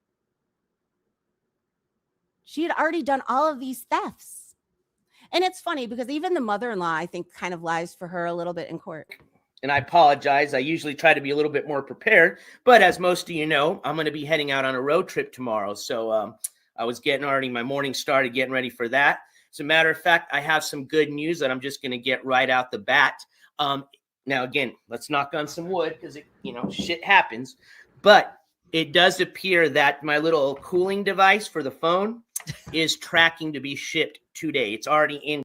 She had already done all of these thefts. And it's funny because even the mother-in-law, I think, kind of lies for her a little bit in court. And I apologize. I usually try to be a little bit more prepared. But as most of you know, I'm going to be heading out on a road trip tomorrow. So I was getting already my morning started, getting ready for that. As a matter of fact, I have some good news that I'm just going to get right out the bat. Now, again, let's knock on some wood because, shit happens. But it does appear that my little cooling device for the phone is tracking to be shipped today. It's already in.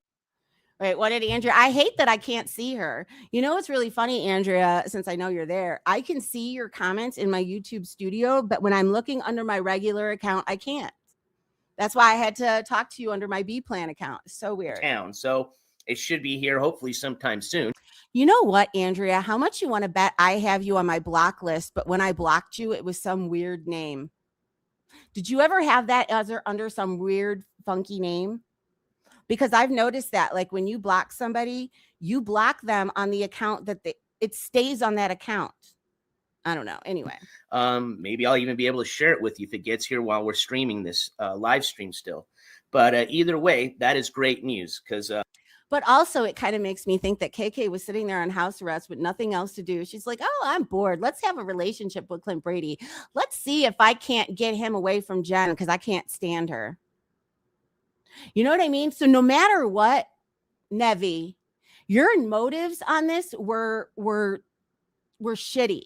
Wait, what did Andrea? I hate that I can't see her. You know what's really funny, Andrea, since I know you're there, I can see your comments in my YouTube studio, but when I'm looking under my regular account, I can't. That's why I had to talk to you under my B plan account. It's so weird. So it should be here hopefully sometime soon. You know what, Andrea? How much you want to bet I have you on my block list, but when I blocked you, it was some weird name. Did you ever have that under some weird, funky name? Because I've noticed that, like, when you block somebody, you block them on the account that it stays on that account. I don't know. Anyway. Maybe I'll even be able to share it with you if it gets here while we're streaming this live stream still. But either way, that is great news because. But also, it kind of makes me think that KK was sitting there on house arrest with nothing else to do. She's like, oh, I'm bored. Let's have a relationship with Clint Brady. Let's see if I can't get him away from Jen because I can't stand her. You know what I mean? So no matter what, Nevi, your motives on this were shitty.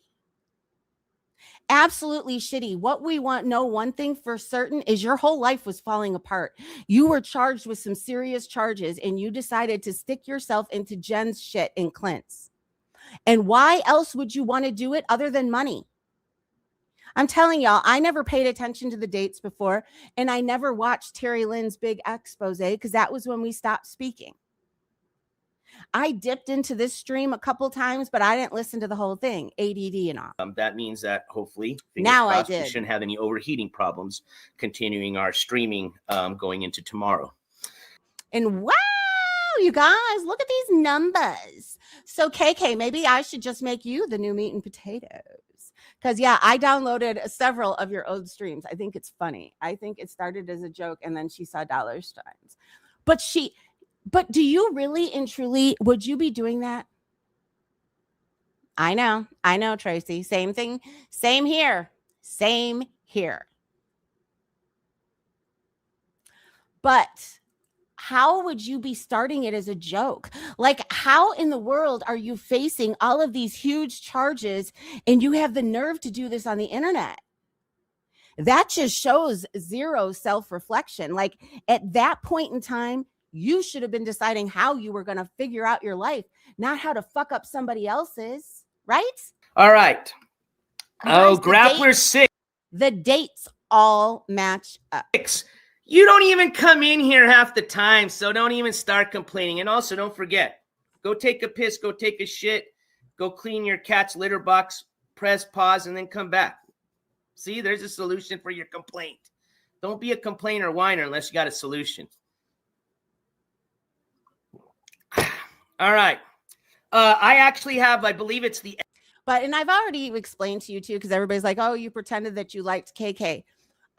Absolutely shitty. What we know one thing for certain is your whole life was falling apart. You were charged with some serious charges and you decided to stick yourself into Jen's shit and Clint's. And why else would you want to do it other than money? I'm telling y'all, I never paid attention to the dates before, and I never watched Terry Lynn's big expose because that was when we stopped speaking. I dipped into this stream a couple times, but I didn't listen to the whole thing, ADD and all. That means that hopefully now I we did. Shouldn't have any overheating problems continuing our streaming going into tomorrow. And wow, you guys, look at these numbers. So KK, maybe I should just make you the new meat and potatoes. Because yeah, I downloaded several of your old streams. I think it's funny. I think it started as a joke and then she saw dollar signs. But do you really and truly, would you be doing that? I know, Tracy. Same thing. Same here. But how would you be starting it as a joke? Like, how in the world are you facing all of these huge charges and you have the nerve to do this on the internet? That just shows zero self-reflection. Like, at that point in time, you should have been deciding how you were going to figure out your life, not how to fuck up somebody else's, right? All right. Guys, Grappler 6. The dates all match up. You don't even come in here half the time, so don't even start complaining. And also, don't forget, go take a piss, go take a shit, go clean your cat's litter box, press pause, and then come back. See, there's a solution for your complaint. Don't be a complainer whiner unless you got a solution. All right. I actually have, I believe it's the... And I've already explained to you too, because everybody's like, oh, you pretended that you liked KK.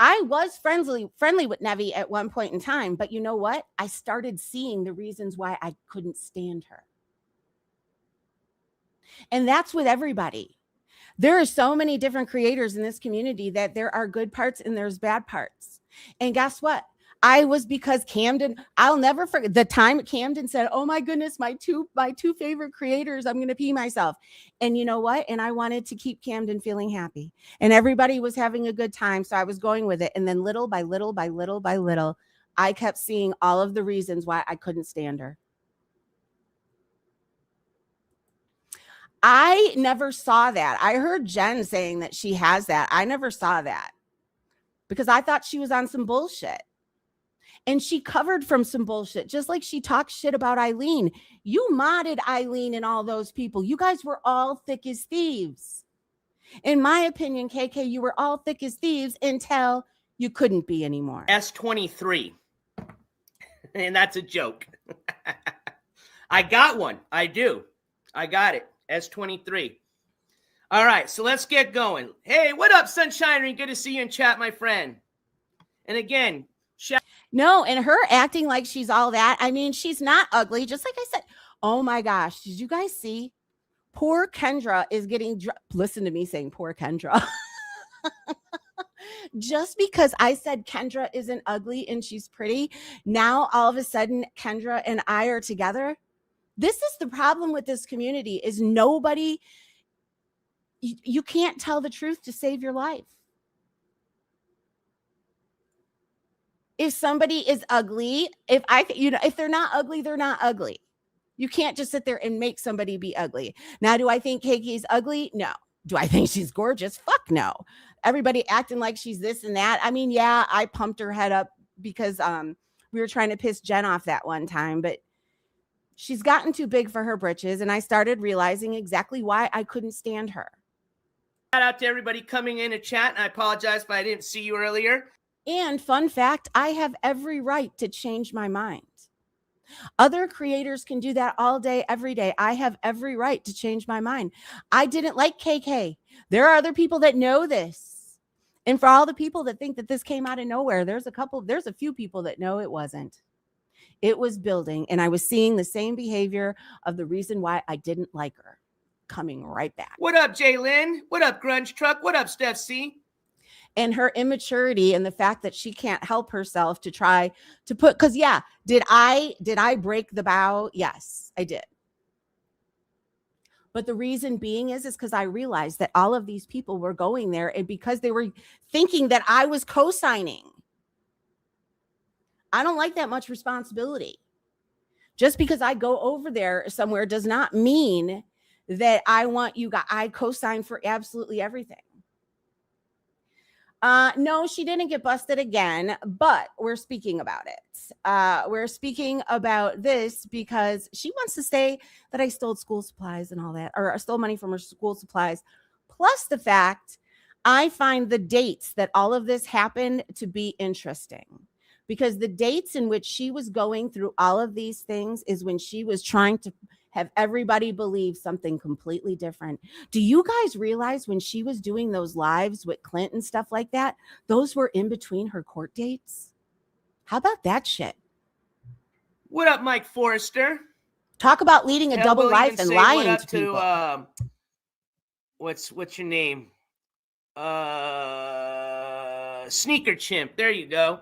I was friendly with Nevi at one point in time, but you know what? I started seeing the reasons why I couldn't stand her. And that's with everybody. There are so many different creators in this community that there are good parts and there's bad parts. And guess what? I was, because Camden, I'll never forget the time Camden said, oh my goodness, my two favorite creators, I'm going to pee myself. And you know what? And I wanted to keep Camden feeling happy and everybody was having a good time. So I was going with it. And then little by little, I kept seeing all of the reasons why I couldn't stand her. I never saw that. I heard Jen saying that she has that. I never saw that because I thought she was on some bullshit. And she covered from some bullshit, just like she talked shit about Eileen. You modded Eileen and all those people. You guys were all thick as thieves. In my opinion, KK, you were all thick as thieves until you couldn't be anymore. S23. And that's a joke. I got one. I do. I got it. S23. All right, so let's get going. Hey, what up, Sunshine? Good to see you in chat, my friend. And again, no, and her acting like she's all that. I mean, she's not ugly. Just like I said, oh my gosh, did you guys see? Poor Kendra is getting, listen to me saying poor Kendra. Just because I said Kendra isn't ugly and she's pretty, now all of a sudden Kendra and I are together. This is the problem with this community is nobody, you can't tell the truth to save your life. If somebody is ugly, if they're not ugly, they're not ugly. You can't just sit there and make somebody be ugly. Now, do I think KK's ugly? No. Do I think she's gorgeous? Fuck no. Everybody acting like she's this and that. I mean, yeah, I pumped her head up because we were trying to piss Jen off that one time, but she's gotten too big for her britches, and I started realizing exactly why I couldn't stand her. Shout out to everybody coming in to chat, and I apologize if I didn't see you earlier. And fun fact, I have every right to change my mind. Other creators can do that all day, every day. I have every right to change my mind. I didn't like KK. There are other people that know this. And for all the people that think that this came out of nowhere, there's a few people that know it wasn't. It was building, and I was seeing the same behavior of the reason why I didn't like her coming right back. What up, Jalen? What up, Grunge Truck? What up, Steph C? And her immaturity and the fact that she can't help herself to try to put, because yeah, did I break the bow? Yes, I did. But the reason being is because I realized that all of these people were going there, and because they were thinking that I was co-signing. I don't like that much responsibility. Just because I go over there somewhere does not mean that I want you guys, I co-sign for absolutely everything. No, she didn't get busted again, but we're speaking about it. We're speaking about this because she wants to say that I stole school supplies and all that, or I stole money from her school supplies. Plus the fact I find the dates that all of this happened to be interesting, because the dates in which she was going through all of these things is when she was trying to have everybody believe something completely different. Do you guys realize when she was doing those lives with Clint and stuff like that, those were in between her court dates? How about that shit? What up, Mike Forrester? Talk about leading a double life and lying to people. What's your name? Sneaker Chimp. There you go.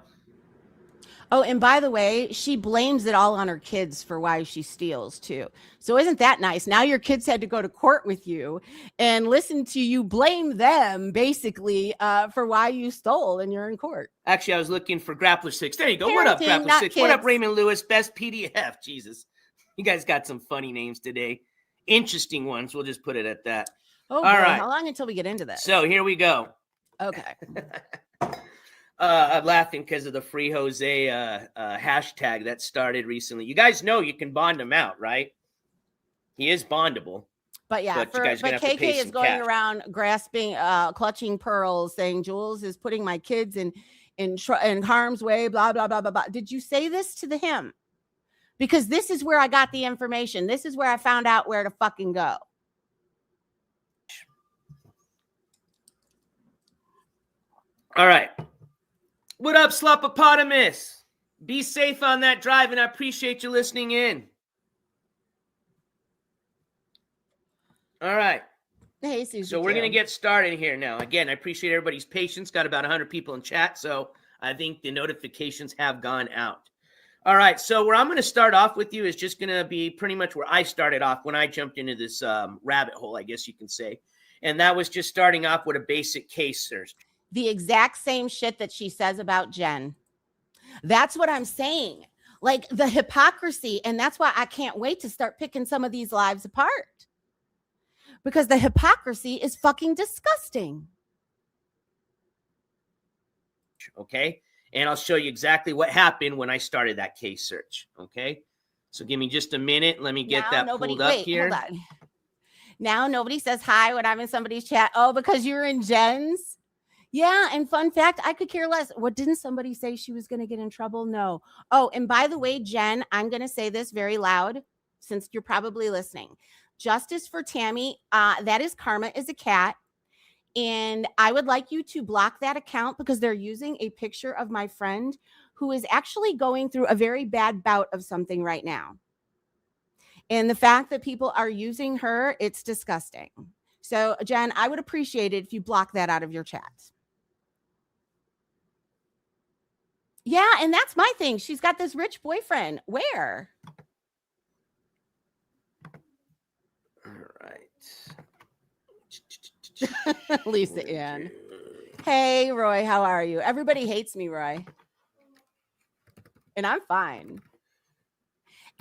Oh, and by the way, she blames it all on her kids for why she steals too. So isn't that nice? Now your kids had to go to court with you and listen to you blame them basically for why you stole, and you're in court. Actually, I was looking for Grappler 6. There you go. Parenting, What up, Grappler not 6? kids. What up, Raymond Lewis? Best PDF. Jesus. You guys got some funny names today. Interesting ones. We'll just put it at that. Oh, boy. right. How long until we get into this? So here we go. Okay. I'm laughing because of the Free Jose hashtag that started recently. You guys know you can bond him out, right? He is bondable. But yeah, But you guys are gonna have to KK pay is some going cash. around grasping, clutching pearls, saying Jules is putting my kids in harm's way, blah, blah, blah, blah, blah. Did you say this to him? Because this is where I got the information. This is where I found out where to fucking go. All right. What up, Slopopotamus? Be safe on that drive, and I appreciate you listening in. All right. Hey, Susie. So we're going to get started here now. Again, I appreciate everybody's patience. Got about 100 people in chat, so I think the notifications have gone out. All right, so where I'm going to start off with you is just going to be pretty much where I started off when I jumped into this rabbit hole, I guess you can say. And that was just starting off with a basic case search. The exact same shit that she says about Jen. That's what I'm saying. Like the hypocrisy. And that's why I can't wait to start picking some of these lives apart. Because the hypocrisy is fucking disgusting. Okay. And I'll show you exactly what happened when I started that case search. Okay. So give me just a minute. Let me get pulled up here. Hold on. Now nobody says hi when I'm in somebody's chat. Oh, because you're in Jen's? Yeah, and fun fact, I could care less. What, didn't somebody say she was going to get in trouble? No. Oh, and by the way, Jen, I'm going to say this very loud since you're probably listening. Justice for Tammy, that is Karma is a cat. And I would like you to block that account because they're using a picture of my friend who is actually going through a very bad bout of something right now. And the fact that people are using her, it's disgusting. So, Jen, I would appreciate it if you block that out of your chat. Yeah, and that's my thing. She's got this rich boyfriend. Where? All right. Lisa Ann. Hey, Roy, how are you? Everybody hates me, Roy. And I'm fine.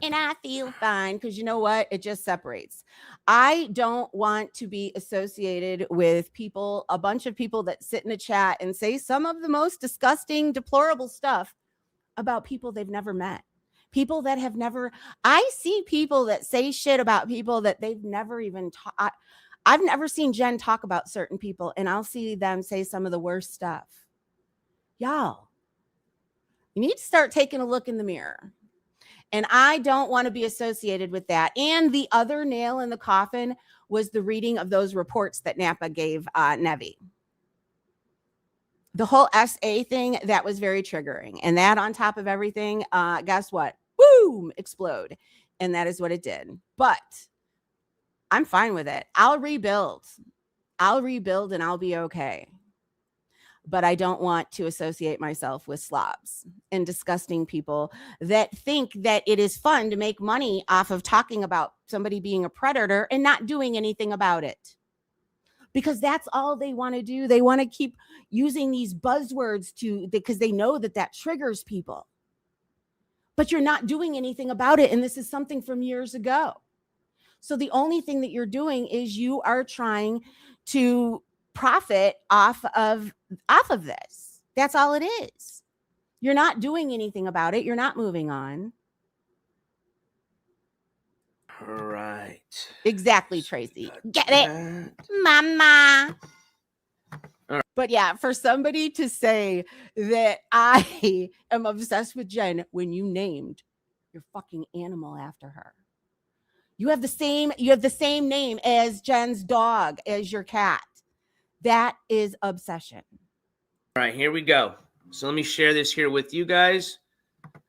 And I feel fine because you know what? It just separates. I don't want to be associated with people, a bunch of people that sit in a chat and say some of the most disgusting, deplorable stuff about people they've never met. People that have never, I see people that say shit about people that they've never even taught. I've never seen Jen talk about certain people, and I'll see them say some of the worst stuff. Y'all, you need to start taking a look in the mirror. And I don't want to be associated with that. And the other nail in the coffin was the reading of those reports that Napa gave Nevi. The whole SA thing, that was very triggering. And that on top of everything, guess what? Boom, explode. And that is what it did. But I'm fine with it. I'll rebuild and I'll be okay. But I don't want to associate myself with slobs and disgusting people that think that it is fun to make money off of talking about somebody being a predator and not doing anything about it. Because that's all they want to do. They want to keep using these buzzwords because they know that triggers people. But you're not doing anything about it. And this is something from years ago. So the only thing that you're doing is you are trying to profit off of this. That's all it is. You're not doing anything about it. You're not moving on. Right. Exactly, Tracy. Get it, mama. Right. But yeah, for somebody to say that I am obsessed with Jen when you named your fucking animal after her. You have the same name as Jen's dog, as your cat. That is obsession. All right, here we go. So let me share this here with you guys,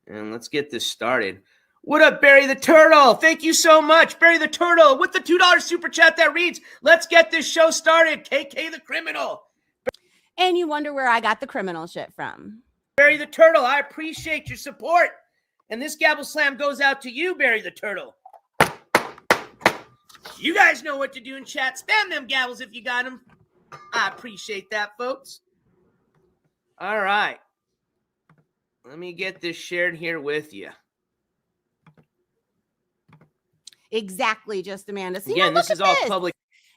and let's get this started. What up, Barry the Turtle? Thank you so much, Barry the Turtle, with the $2 super chat that reads, let's get this show started, KK the Criminal. And you wonder where I got the criminal shit from. Barry the Turtle, I appreciate your support. And this Gabble Slam goes out to you, Barry the Turtle. You guys know what to do in chat. Spam them gabbles if you got them. I appreciate that, folks. All right. Let me get this shared here with you. Exactly, just Amanda. See, again, this is all public.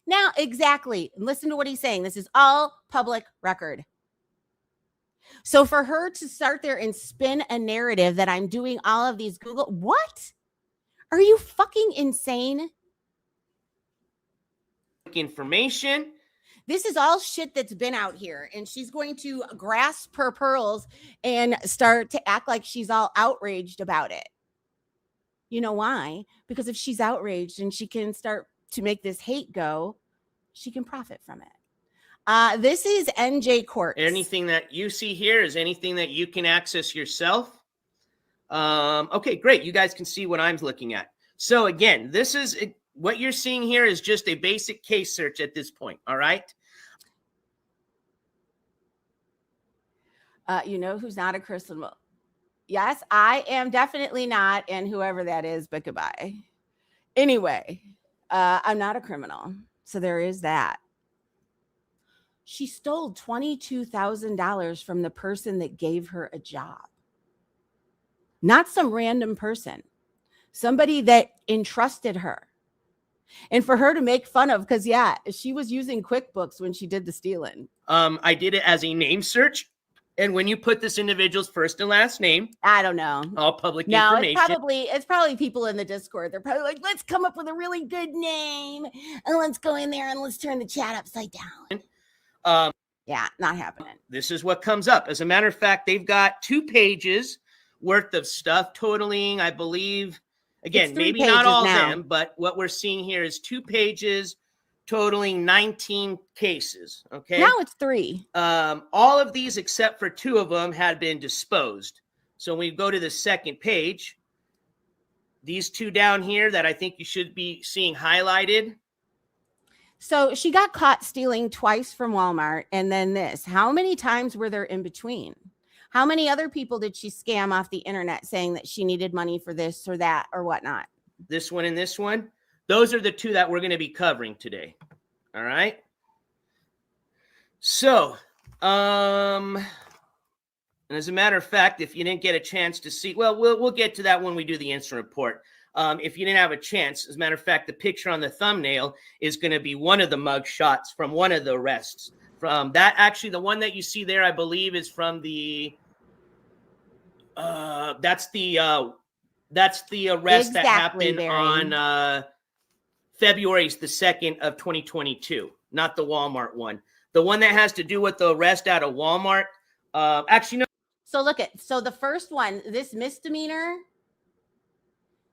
Now, exactly. Listen to what he's saying. This is all public record. So for her to start there and spin a narrative that I'm doing all of these Google, what? Are you fucking insane? Information. This is all shit that's been out here, and she's going to grasp her pearls and start to act like she's all outraged about it. You know why? Because if she's outraged and she can start to make this hate go, she can profit from it. This is NJ Court. Anything that you see here is anything that you can access yourself. Okay, great. You guys can see what I'm looking at. So again, this is what you're seeing here is just a basic case search at this point. All right. You know who's not a criminal? Yes, I am definitely not, and whoever that is, but goodbye. Anyway, I'm not a criminal, so there is that. She stole $22,000 from the person that gave her a job. Not some random person. Somebody that entrusted her. And for her to make fun of, because yeah, she was using QuickBooks when she did the stealing. I did it as a name search. And when you put this individual's first and last name, I don't know. All public information. It's probably people in the Discord. They're probably like, let's come up with a really good name and let's go in there and let's turn the chat upside down. Yeah, not happening. This is what comes up. As a matter of fact, they've got 2 pages worth of stuff totaling, I believe, again, maybe not all of them, but what we're seeing here is 2 pages totaling 19 cases. Okay. Now it's 3. All of these, except for 2 of them, had been disposed. So when we go to the second page, these 2 down here that I think you should be seeing highlighted. So she got caught stealing twice from Walmart. And then this, how many times were there in between? How many other people did she scam off the internet saying that she needed money for this or that or whatnot? This one and this one. Those are the 2 that we're going to be covering today. All right. So, and as a matter of fact, if you didn't get a chance to see, well, we'll get to that when we do the incident report. If you didn't have a chance, as a matter of fact, the picture on the thumbnail is going to be one of the mug shots from one of the arrests. From that, actually, the one that you see there, I believe, is from the. That's the arrest that happened on February the 2nd of 2022, not the Walmart one. The one that has to do with the arrest out of Walmart. Actually, no. So look at, so the first one, this misdemeanor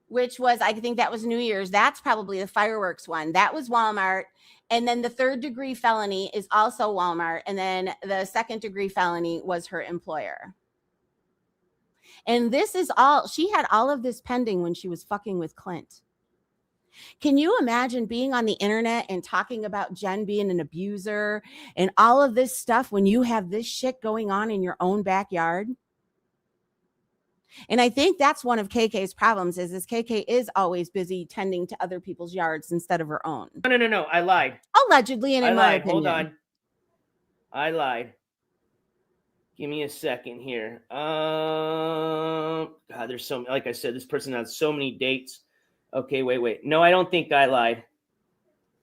which was, I think that was New Year's. That's probably the fireworks one. That was Walmart. And then the 3rd-degree felony is also Walmart. And then the 2nd-degree felony was her employer. And this is all, she had all of this pending when she was fucking with Clint. Can you imagine being on the internet and talking about Jen being an abuser and all of this stuff when you have this shit going on in your own backyard? And I think that's one of KK's problems is KK is always busy tending to other people's yards instead of her own. No. I lied. Allegedly, and in my opinion. Hold on. I lied. Give me a second here. God, there's so, like I said, this person has so many dates. Okay, wait. No, I don't think I lied.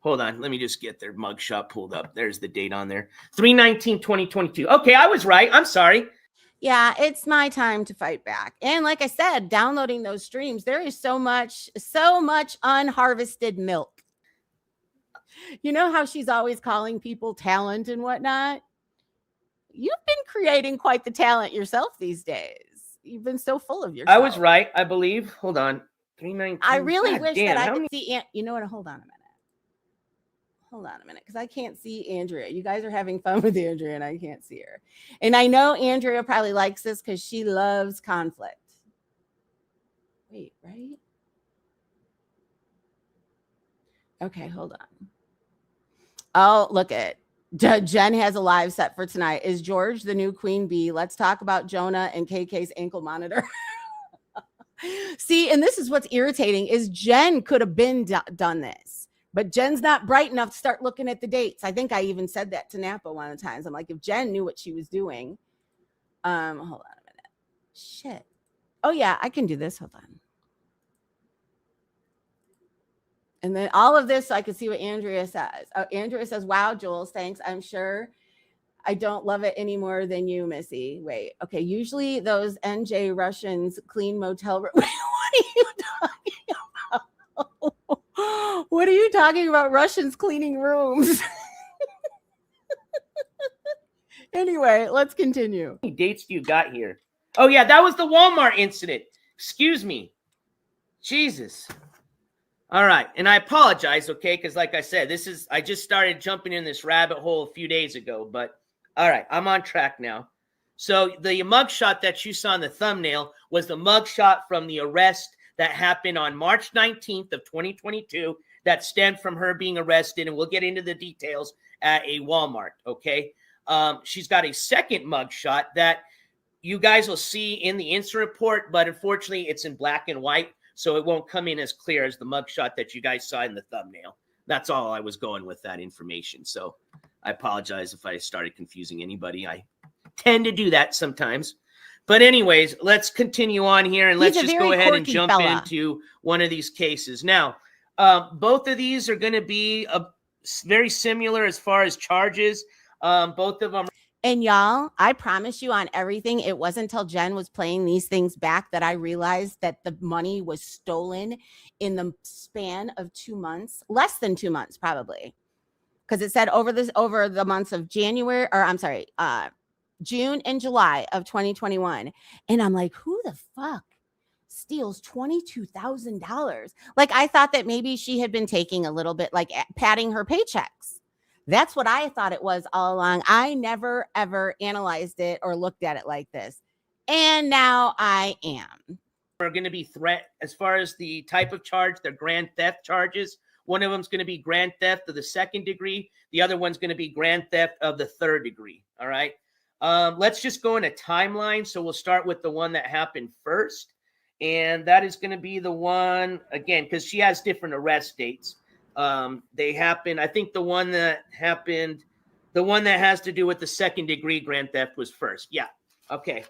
Hold on. Let me just get their mugshot pulled up. There's the date on there. 3/19/2022. Okay, I was right. I'm sorry. Yeah, it's my time to fight back. And like I said, downloading those streams, there is so much unharvested milk. You know how she's always calling people talent and whatnot? You've been creating quite the talent yourself these days. You've been so full of yourself. I was right, I believe. Hold on. 3/19. I really wish that I could see. You know what? Hold on a minute. Because I can't see Andrea. You guys are having fun with Andrea and I can't see her. And I know Andrea probably likes this because she loves conflict. Wait, right? Okay, hold on. Oh, look at Jen has a live set for tonight. Is George the new queen bee? Let's talk about Jonah and KK's ankle monitor. See, and this is what's irritating is Jen could have been done this. But Jen's not bright enough to start looking at the dates. I think I even said that to Napa one of the times. I'm like, if Jen knew what she was doing. Hold on a minute. Shit. Oh, yeah, I can do this. Hold on. And then all of this, so I can see what Andrea says. Andrea says, wow, Jules, thanks. I'm sure I don't love it any more than you, Missy. Wait, okay. Usually those NJ Russians clean motel room. What are you talking about? What are you talking about? Russians cleaning rooms. Anyway, let's continue. How many dates do you got here? Oh, yeah, that was the Walmart incident. Excuse me. Jesus. All right. And I apologize, okay? Because like I said, I just started jumping in this rabbit hole a few days ago. But all right, I'm on track now. So the mugshot that you saw in the thumbnail was the mugshot from the arrest that happened on March 19th of 2022 that stemmed from her being arrested. And we'll get into the details at a Walmart, okay? She's got a second mugshot that you guys will see in the incident report, but unfortunately it's in black and white, so it won't come in as clear as the mugshot that you guys saw in the thumbnail. That's all I was going with that information. So I apologize if I started confusing anybody. I tend to do that sometimes. But anyways, let's continue on here and let's just go ahead and jump into one of these cases. Now, both of these are going to be very similar as far as charges. Both of them. And y'all, I promise you on everything, it wasn't until Jen was playing these things back that I realized that the money was stolen in the span of 2 months, less than 2 months, probably. Because it said over the months of June and July of 2021. And I'm like, who the fuck steals $22,000? Like, I thought that maybe she had been taking a little bit, like padding her paychecks. That's what I thought it was all along. I never, ever analyzed it or looked at it like this. And now I am. Are going to be as far as the type of charge, they're grand theft charges. One of them is going to be grand theft of the 2nd degree. The other one's going to be grand theft of the 3rd degree. All right. Let's just go in a timeline. So we'll start with the one that happened first. And that is going to be the one, again, because she has different arrest dates. They happen. I think the one that has to do with the 2nd degree grand theft was first. Yeah. Okay.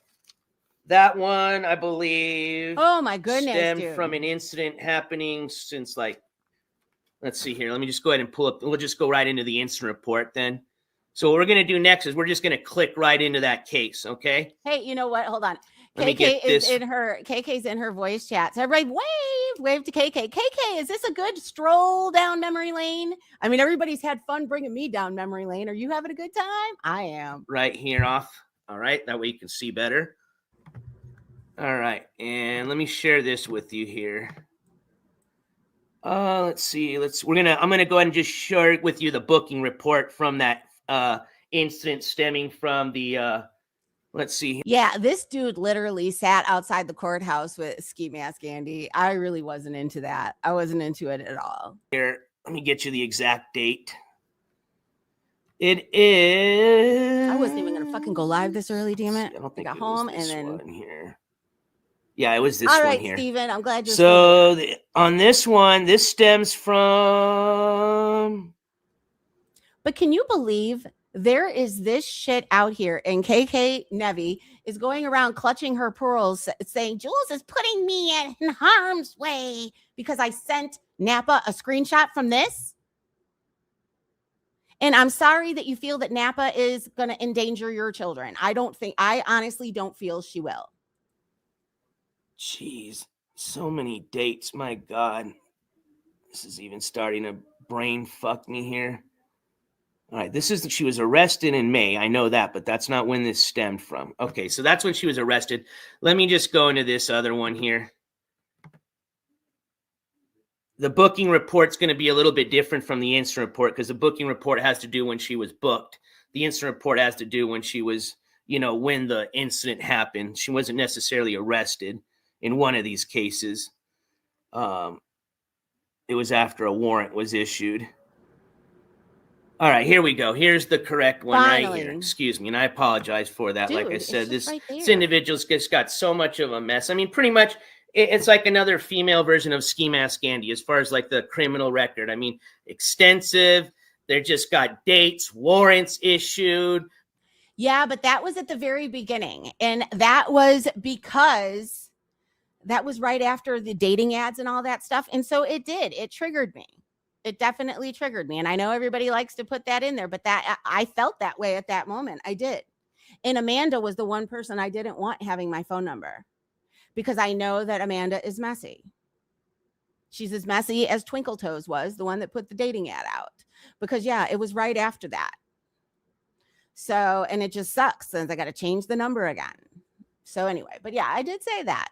That one, I believe. Oh my goodness. Stemmed from an incident happening since let's see here. Let me just go ahead and pull up. We'll just go right into the incident report then. So what we're going to do next is we're just going to click right into that case. Okay. Hey, you know what? Hold on. KK's in her voice chat. So everybody wave to KK. KK, is this a good stroll down memory lane? I mean, everybody's had fun bringing me down memory lane. Are you having a good time? I am. Right here off. All right. That way you can see better. All right. And let me share this with you here. Let's see. I'm gonna go ahead and just share with you the booking report from that incident stemming from the let's see Yeah, this dude literally sat outside the courthouse with Ski Mask Andy. I really wasn't into that. I wasn't into it at all. here. Let me get you the exact date. It is. I wasn't even gonna fucking go live this early, damn it. I don't think I got it home was this and then one here. Yeah, it was this all one right, here. Steven, I'm glad you're So on this one, this stems from. But can you believe there is this shit out here and KK Nevi is going around clutching her pearls saying Jules is putting me in harm's way because I sent Napa a screenshot from this? And I'm sorry that you feel that Napa is going to endanger your children. I honestly don't feel she will. Jeez, so many dates. My God. This is even starting to brain fuck me here. All right, she was arrested in May. I know that, but that's not when this stemmed from. Okay, so that's when she was arrested. Let me just go into this other one here. The booking report's going to be a little bit different from the incident report because the booking report has to do when she was booked. The incident report has to do when she was, when the incident happened. She wasn't necessarily arrested in one of these cases. It was after a warrant was issued. All right, here we go. Here's the correct one right here. Excuse me, and I apologize for that. Dude, like I said, this right individual's just got so much of a mess. I mean, pretty much it's like another female version of Ski Mask Andy as far as like the criminal record. I mean, extensive. They just got dates, warrants issued. Yeah, but that was at the very beginning. And that was because that was right after the dating ads and all that stuff. And so it triggered me. It definitely triggered me. And I know everybody likes to put that in there, but I felt that way at that moment. I did. And Amanda was the one person I didn't want having my phone number because I know that Amanda is messy. She's as messy as Twinkle Toes was, the one that put the dating ad out. Because, yeah, it was right after that. So, and it just sucks since I got to change the number again. So anyway, but yeah, I did say that.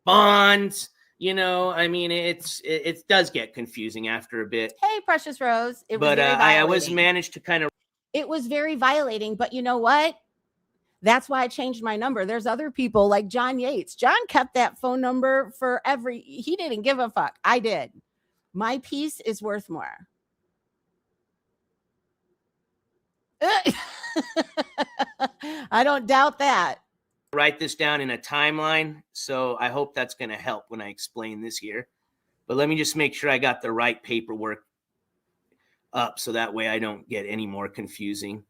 Bonds. I mean, it does get confusing after a bit. Hey, Precious Rose. I was managed to kind of. It was very violating, but you know what? That's why I changed my number. There's other people like John Yates. John kept that phone number he didn't give a fuck. I did. My peace is worth more. I don't doubt that. Write this down in a timeline, so I hope that's going to help when I explain this here. But let me just make sure I got the right paperwork up so that way I don't get any more confusing.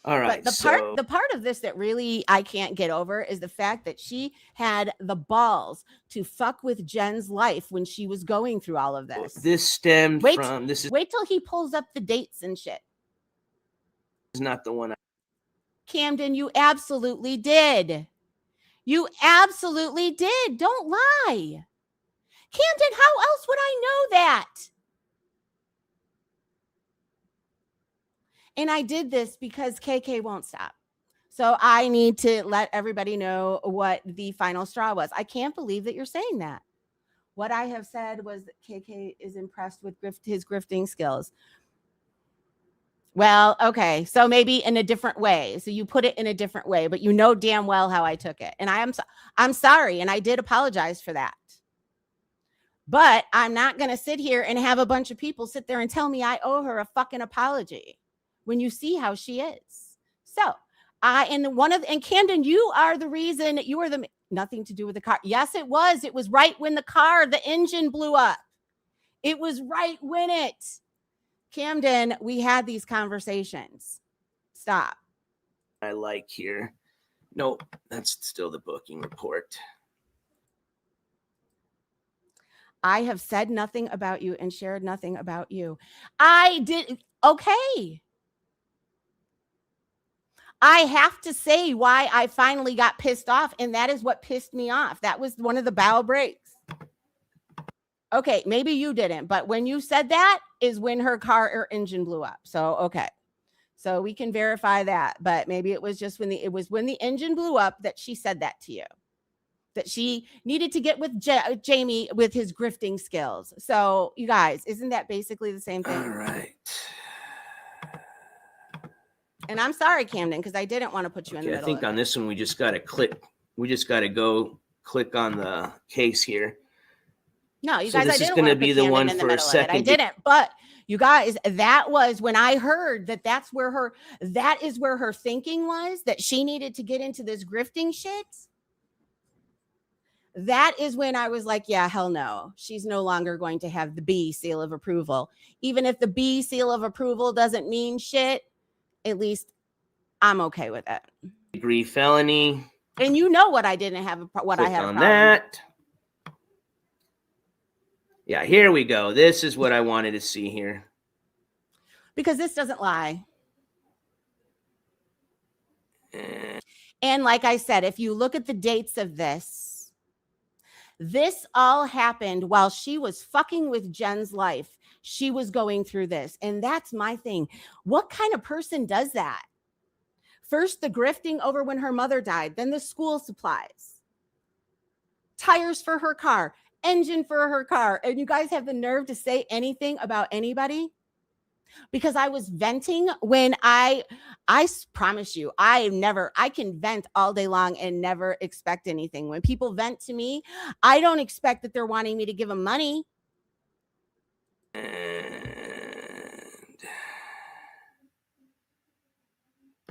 All right. But the part of this that really I can't get over is the fact that she had the balls to fuck with Jen's life when she was going through all of this. This stemmed wait till he pulls up the dates and shit. Is not the one. Camden, you absolutely did. You absolutely did. Don't lie. Camden, how else would I know that? And I did this because KK won't stop. So I need to let everybody know what the final straw was. I can't believe that you're saying that. What I have said was that KK is impressed with his grifting skills. Well, okay. So maybe in a different way. So you put it in a different way, but you know damn well how I took it. And I'm sorry. And I did apologize for that. But I'm not going to sit here and have a bunch of people sit there and tell me I owe her a fucking apology when you see how she is. So and Camden, you are the reason. You are nothing to do with the car. Yes, it was. It was right when the engine blew up. It was right when Camden, we had these conversations. Stop. I like here. Nope, that's still the booking report. I have said nothing about you and shared nothing about you. I did. Okay. I have to say why I finally got pissed off, and that is what pissed me off. That was one of the bow breaks. Okay, maybe you didn't, but when you said that is when her car or engine blew up. So, okay. So we can verify that, but maybe it was just when the engine blew up that she said that to you. that she needed to get with Jamie with his grifting skills. So, you guys, isn't that basically the same thing? All right. And I'm sorry, Camden, because I didn't want to put you in the Okay, I middle. think of on it. this one, we just got to click. We just got to go click on the case here. No, you So guys, this I is didn't gonna want to be put the Camden one in the for a middle of it. I second. didn't. But you guys, that was when I heard that that is where her thinking was, that she needed to get into this grifting shit. That is when I was like, yeah, hell no. She's no longer going to have the B seal of approval. Even if the B seal of approval doesn't mean shit, at least I'm okay with it. Degree felony. And you know what I didn't have, what Click I had a on problem that. Yeah, here we go. This is what I wanted to see here. because this doesn't lie. And like I said, if you look at the dates of this all happened while she was fucking with Jen's life. She was going through this. And that's my thing. What kind of person does that? First, the grifting over when her mother died, then the school supplies, tires for her car, engine for her car. And you guys have the nerve to say anything about anybody? Because I was venting when I promise you, I can vent all day long and never expect anything. When people vent to me, I don't expect that they're wanting me to give them money.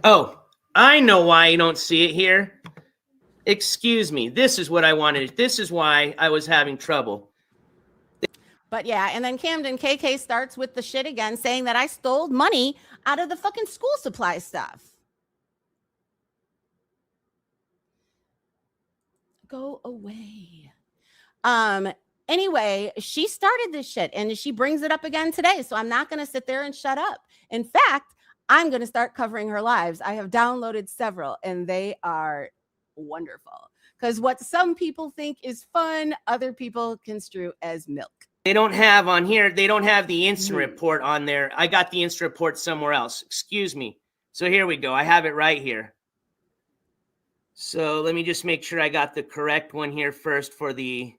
Oh, I know why you don't see it here. Excuse me. This is what I wanted. This is why I was having trouble. But yeah, and then Camden KK starts with the shit again, saying that I stole money out of the fucking school supply stuff. Go away. Anyway, she started this shit and she brings it up again today. So I'm not going to sit there and shut up. In fact, I'm going to start covering her lives. I have downloaded several and they are wonderful. Because what some people think is fun, other people construe as milk. They don't have on here, they don't have the instant report on there. I got the instant report somewhere else. Excuse me. So here we go. I have it right here. So let me just make sure I got the correct one here first for the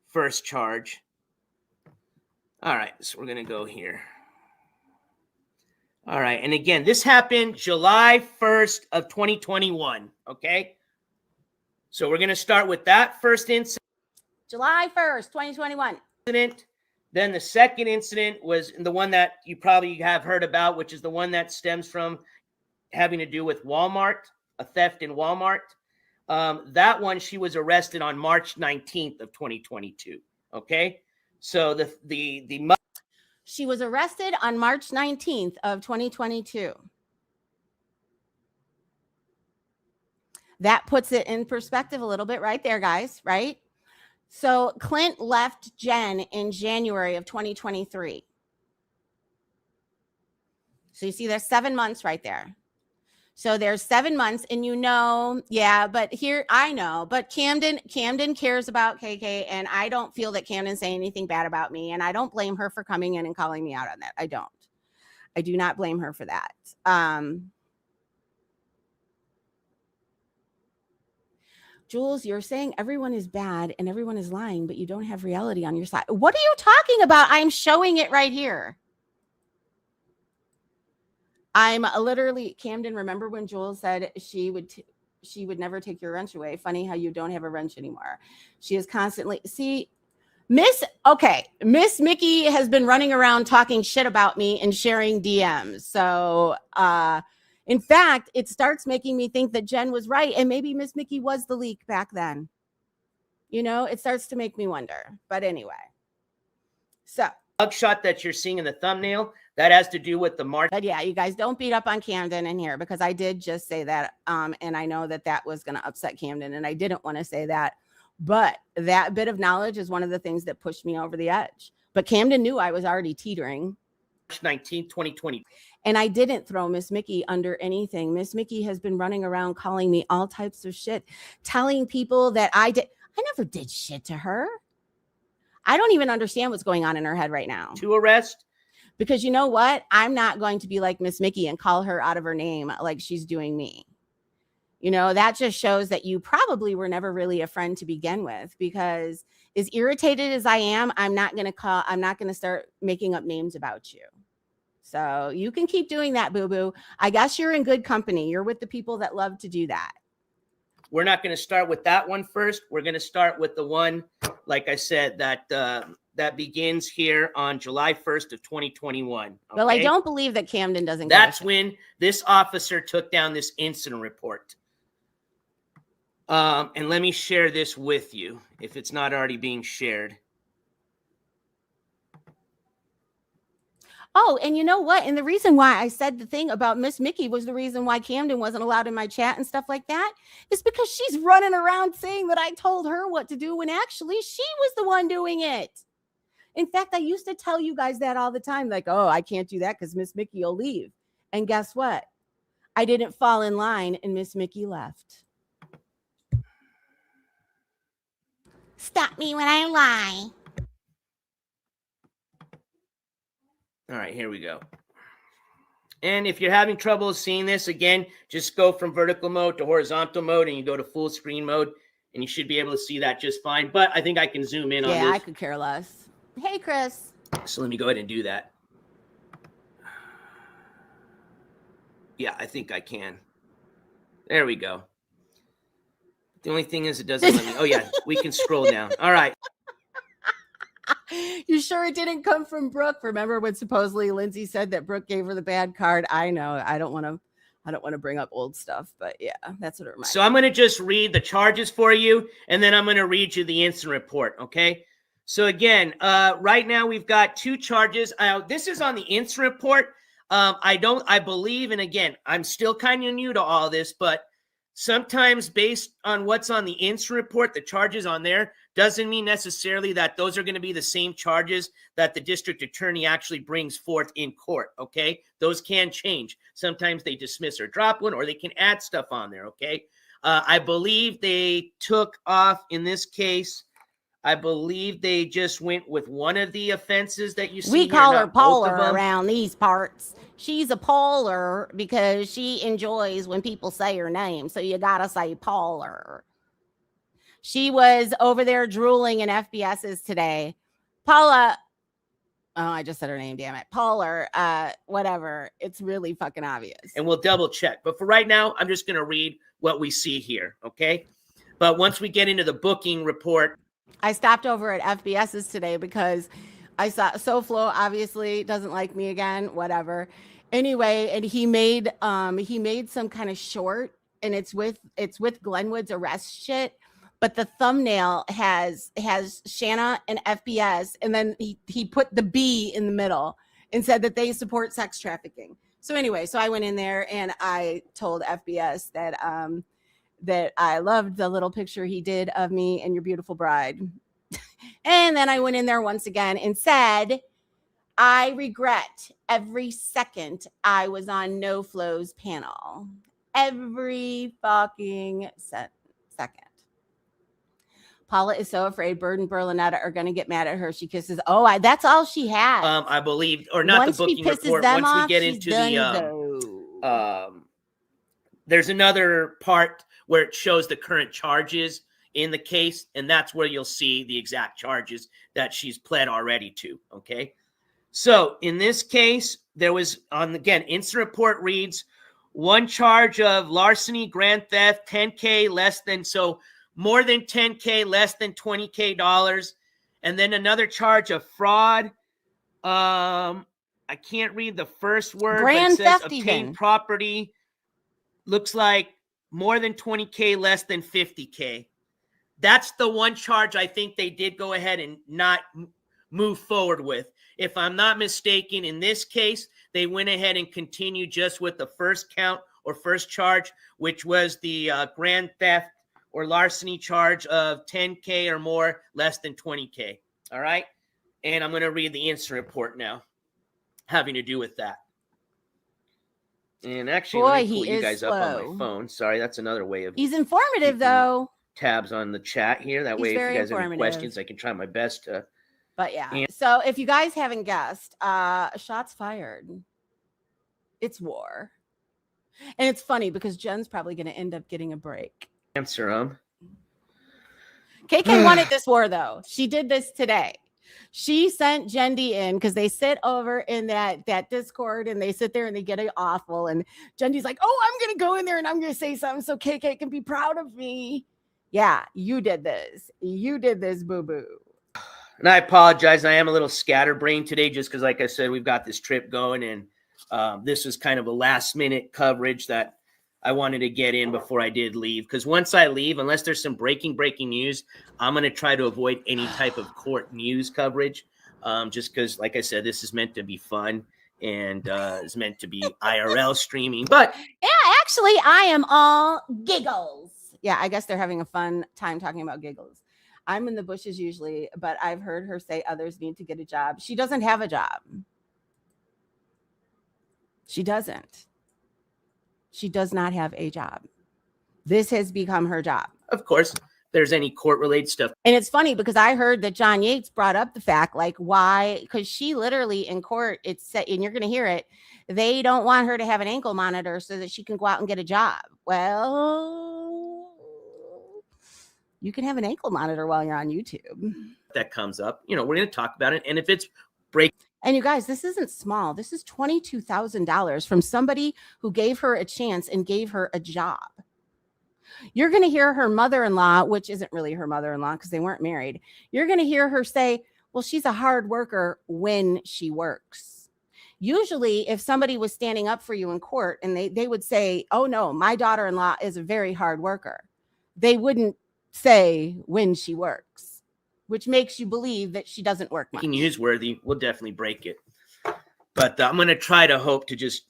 first charge. All right, so we're going to go here. All right, and again, this happened July 1st of 2021, okay? So we're going to start with that first incident. July 1st, 2021. Then the second incident was the one that you probably have heard about, which is the one that stems from having to do with Walmart, a theft in Walmart. That one, she was arrested on March 19th of 2022. Okay, so she was arrested on March 19th of 2022. That puts it in perspective a little bit right there, guys, right? So Clint left Jen in January of 2023. So you see there's 7 months right there. So there's 7 months and yeah, but here I know, but Camden cares about KK and I don't feel that Camden's saying anything bad about me and I don't blame her for coming in and calling me out on that. I do not blame her for that. Jules, you're saying everyone is bad and everyone is lying, but you don't have reality on your side. What are you talking about? I'm showing it right here. I'm literally, Camden, remember when Jules said she would never take your wrench away? Funny how you don't have a wrench anymore. She is constantly, Miss Mickey has been running around talking shit about me and sharing DMs. So, in fact, it starts making me think that Jen was right. And maybe Miss Mickey was the leak back then. It starts to make me wonder. But anyway, so. Mugshot that you're seeing in the thumbnail, that has to do with the March. But yeah, you guys don't beat up on Camden in here because I did just say that. And I know that was going to upset Camden and I didn't want to say that. But that bit of knowledge is one of the things that pushed me over the edge. But Camden knew I was already teetering. March 19th, 2020. And I didn't throw Miss Mickey under anything. Miss Mickey has been running around calling me all types of shit, telling people that I never did shit to her. I don't even understand what's going on in her head right now. To arrest? Because you know what? I'm not going to be like Miss Mickey and call her out of her name like she's doing me. You know, that just shows that you probably were never really a friend to begin with, because as irritated as I am, I'm not going to start making up names about you. So you can keep doing that, boo boo. I guess you're in good company. You're with the people that love to do that. We're not going to start with that one first. We're going to start with the one, like I said, that begins here on July 1st of 2021. Okay? Well, I don't believe that Camden doesn't. That's when this officer took down this incident report. And let me share this with you if it's not already being shared. Oh, and you know what? And the reason why I said the thing about Miss Mickey was the reason why Camden wasn't allowed in my chat and stuff like that, is because she's running around saying that I told her what to do when actually she was the one doing it. In fact, I used to tell you guys that all the time, like, oh, I can't do that because Miss Mickey will leave. And guess what? I didn't fall in line and Miss Mickey left. Stop me when I lie. All right, here we go. And if you're having trouble seeing this, again, just go from vertical mode to horizontal mode and you go to full screen mode and you should be able to see that just fine. But I think I can zoom in on this. Yeah, I could care less. Hey, Chris. So let me go ahead and do that. Yeah, I think I can. There we go. The only thing is it doesn't let me. Oh, yeah, we can scroll down. All right. You sure it didn't come from Brooke? Remember when supposedly Lindsay said that Brooke gave her the bad card? I know. I don't want to bring up old stuff, but yeah, that's what it reminds me. So I'm going to just read the charges for you, and then I'm going to read you the incident report, okay? So again, right now we've got 2 charges. This is on the incident report. I believe, and again, I'm still kind of new to all this, but sometimes based on what's on the incident report, the charges on there doesn't mean necessarily that those are going to be the same charges that the district attorney actually brings forth in court, okay? Those can change. Sometimes they dismiss or drop one, or they can add stuff on there, okay? I believe they took off, in this case, I believe they just went with one of the offenses that you see. We call her Polar around these parts. She's a Polar because she enjoys when people say her name. So you got to say Polar. She was over there drooling in FBS's today. Paula. Oh, I just said her name. Damn it. Polar. Whatever. It's really fucking obvious. And we'll double check. But for right now, I'm just going to read what we see here. Okay. But once we get into the booking report, I stopped over at FBS's today because I saw SoFlo obviously doesn't like me again, whatever. Anyway, and he made some kind of short, and it's with Glenwood's arrest shit, but the thumbnail has Shanna and FBS, and then he put the B in the middle and said that they support sex trafficking. So anyway, so I went in there and I told FBS that that I loved the little picture he did of me and your beautiful bride. And then I went in there once again and said, I regret every second I was on No Flow's panel. Every fucking second. Paula is so afraid Bird and Berlinetta are going to get mad at her. She kisses. Oh, that's all she has. I believe, or not once the booking report. Once off, we get into there's another part where it shows the current charges in the case, and that's where you'll see the exact charges that she's pled already to, okay? So in this case, there was, again, incident report reads, 1 charge of larceny, grand theft, $10K less than, so more than $10K, less than $20K dollars, and then another charge of fraud. I can't read the first word, grand but it says theft obtain even. Property. Looks like more than 20K, less than 50K. That's the one charge I think they did go ahead and not move forward with. If I'm not mistaken, in this case, they went ahead and continued just with the first count or first charge, which was the grand theft or larceny charge of 10K or more, less than 20K. All right. And I'm going to read the incident report now having to do with that. And actually, let me pull you guys up on my phone. Sorry, that's another way of. He's informative, though. Tabs on the chat here. That way, if you guys have any questions, I can try my best to. But yeah. So if you guys haven't guessed, shots fired. It's war. And it's funny because Jen's probably going to end up getting a break. Answer KK wanted this war, though. She did this today. She sent Jendi in because they sit over in that Discord and they sit there and they get it awful. And Jendi's like, oh, I'm going to go in there and I'm going to say something so KK can be proud of me. Yeah, you did this. You did this, boo-boo. And I apologize. I am a little scatterbrained today just because, like I said, we've got this trip going. And this was kind of a last-minute coverage that I wanted to get in before I did leave. Because once I leave, unless there's some breaking news, I'm going to try to avoid any type of court news coverage. Just because, like I said, this is meant to be fun and is meant to be IRL streaming. But yeah, actually, I am all giggles. Yeah, I guess they're having a fun time talking about giggles. I'm in the bushes usually, but I've heard her say others need to get a job. She doesn't have a job. She doesn't. She does not have a job. This has become her job. Of course, there's any court-related stuff. And it's funny because I heard that John Yates brought up the fact, like, why? Because she literally in court, it's said, and you're going to hear it, they don't want her to have an ankle monitor so that she can go out and get a job. Well, you can have an ankle monitor while you're on YouTube. That comes up. We're going to talk about it. And if it's break. And you guys, this isn't small. This is $22,000 from somebody who gave her a chance and gave her a job. You're going to hear her mother-in-law, which isn't really her mother-in-law because they weren't married. You're going to hear her say, well, she's a hard worker when she works. Usually, if somebody was standing up for you in court and they would say, oh, no, my daughter-in-law is a very hard worker. They wouldn't say when she works, which makes you believe that she doesn't work much. Newsworthy, we'll definitely break it. But I'm going to try to hope to just,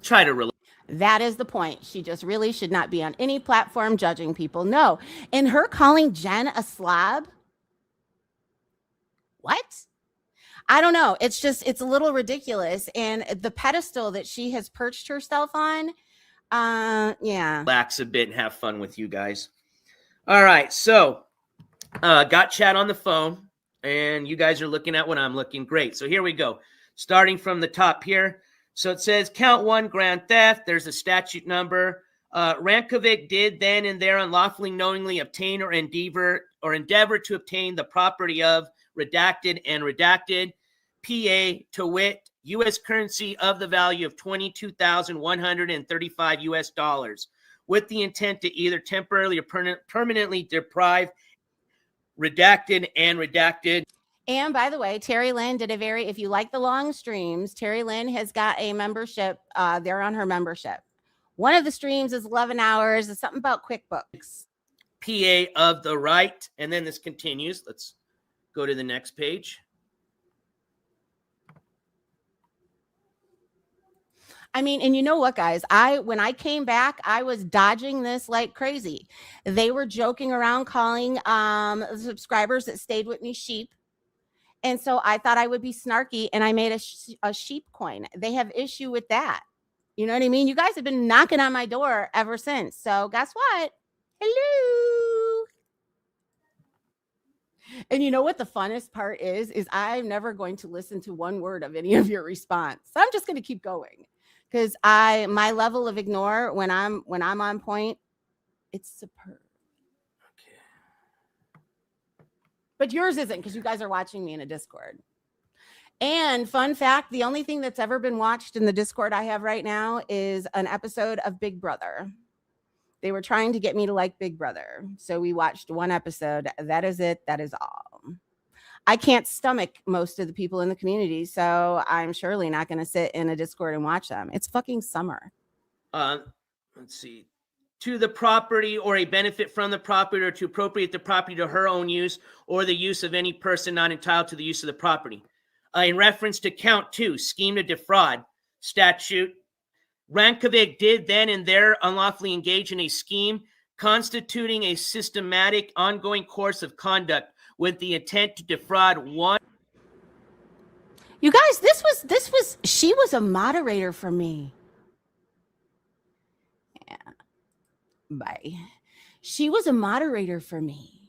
try to relate. That is the point. She just really should not be on any platform judging people. No. And her calling Jen a slob? What? I don't know. It's a little ridiculous. And the pedestal that she has perched herself on, yeah. Relax a bit and have fun with you guys. All right. So, got chat on the phone, and you guys are looking at what I'm looking. Great. So here we go. Starting from the top here. So it says count 1, grand theft. There's a statute number. Rankovic did then and there unlawfully knowingly obtain or endeavor to obtain the property of redacted and redacted PA to wit U.S. currency of the value of $22,135 US dollars with the intent to either temporarily or permanently deprive redacted and redacted. And by the way, Terry Lynn did if you like the long streams, Terry Lynn has got a membership. They're on her membership. One of the streams is 11 hours. It's something about QuickBooks. PA of the right. And then this continues. Let's go to the next page. I mean, and you know what, guys? When I came back, I was dodging this like crazy. They were joking around calling subscribers that stayed with me sheep. And so I thought I would be snarky, and I made a sheep coin. They have issue with that. You know what I mean? You guys have been knocking on my door ever since. So guess what? Hello. And you know what the funnest part is I'm never going to listen to one word of any of your response. So I'm just going to keep going because my level of ignore when I'm on point, it's superb. But yours isn't because you guys are watching me in a Discord. And fun fact, the only thing that's ever been watched in the Discord I have right now is an episode of Big Brother. They were trying to get me to like Big Brother. So we watched one episode. That is it. That is all. I can't stomach most of the people in the community. So I'm surely not going to sit in a Discord and watch them. It's fucking summer. Let's see. To the property or a benefit from the property or to appropriate the property to her own use or the use of any person not entitled to the use of the property. In reference to count 2, scheme to defraud statute, Rankovic did then and there unlawfully engage in a scheme constituting a systematic ongoing course of conduct with the intent to defraud one. You guys, she was a moderator for me. Yeah. Bye. She was a moderator for me.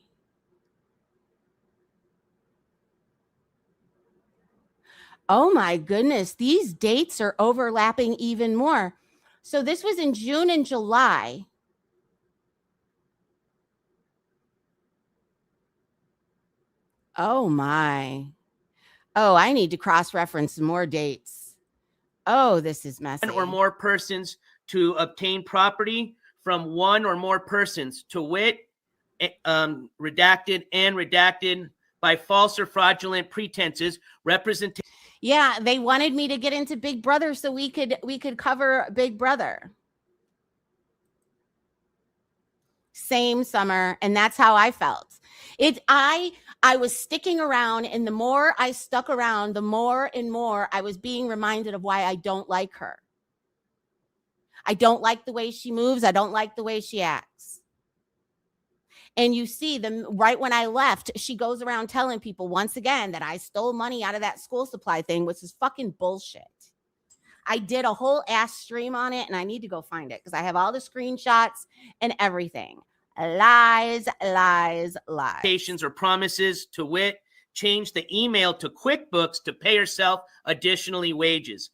Oh my goodness, these dates are overlapping even more. So this was in June and July. Oh my. Oh, I need to cross-reference more dates. Oh, this is messy. Or more persons to obtain property from one or more persons, to wit, redacted and redacted by false or fraudulent pretenses, representation. Yeah, they wanted me to get into Big Brother so we could cover Big Brother. Same summer, and that's how I felt. I was sticking around, and the more I stuck around, the more and more I was being reminded of why I don't like her. I don't like the way she moves. I don't like the way she acts. And you see them right when I left, she goes around telling people once again that I stole money out of that school supply thing, which is fucking bullshit. I did a whole ass stream on it, and I need to go find it because I have all the screenshots and everything. Lies, lies, lies. Or promises, to wit, change the email to QuickBooks to pay herself additionally wages.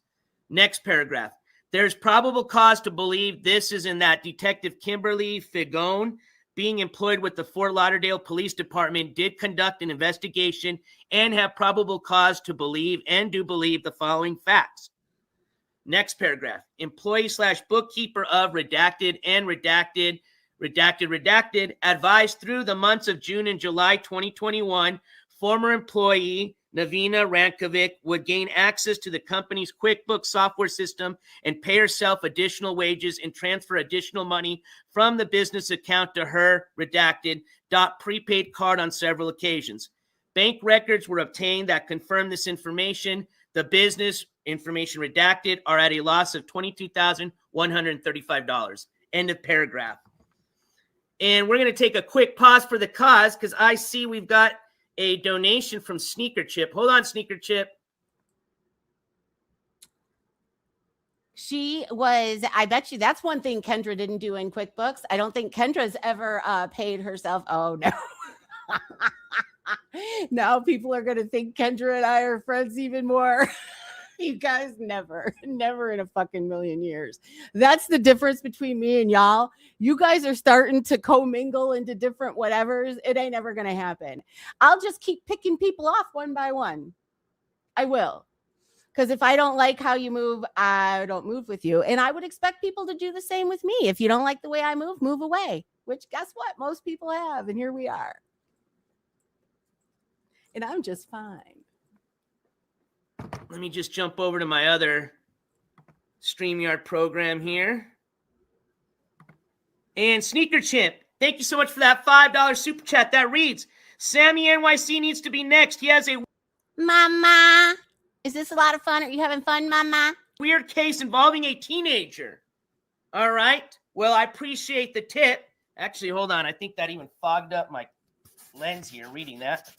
Next paragraph. There's probable cause to believe this is in that Detective Kimberly Figone, being employed with the Fort Lauderdale Police Department, did conduct an investigation and have probable cause to believe and do believe the following facts. Next paragraph. Employee / bookkeeper of redacted and redacted advised through the months of June and July 2021, former employee Navina Rankovic would gain access to the company's QuickBooks software system and pay herself additional wages and transfer additional money from the business account to her redacted prepaid card on several occasions. Bank records were obtained that confirm this information. The business information redacted are at a loss of $22,135. End of paragraph. And we're going to take a quick pause for the cause because I see we've got a donation from Sneaker Chip. Hold on, Sneaker Chip. I bet you that's one thing Kendra didn't do in QuickBooks. I don't think Kendra's ever paid herself. Oh, no. Now people are going to think Kendra and I are friends even more. You guys, never in a fucking million years. That's the difference between me and y'all. You guys are starting to commingle into different whatevers. It ain't ever going to happen. I'll just keep picking people off one by one. I will. Because if I don't like how you move, I don't move with you. And I would expect people to do the same with me. If you don't like the way I move away. Which, guess what? Most people have. And here we are. And I'm just fine. Let me just jump over to my other StreamYard program here. And Sneaker Chimp, thank you so much for that $5 super chat. That reads, Sammy NYC needs to be next. He has a Mama, is this a lot of fun? Are you having fun, Mama? Weird case involving a teenager. All right. Well, I appreciate the tip. Actually, hold on. I think that even fogged up my lens here reading that.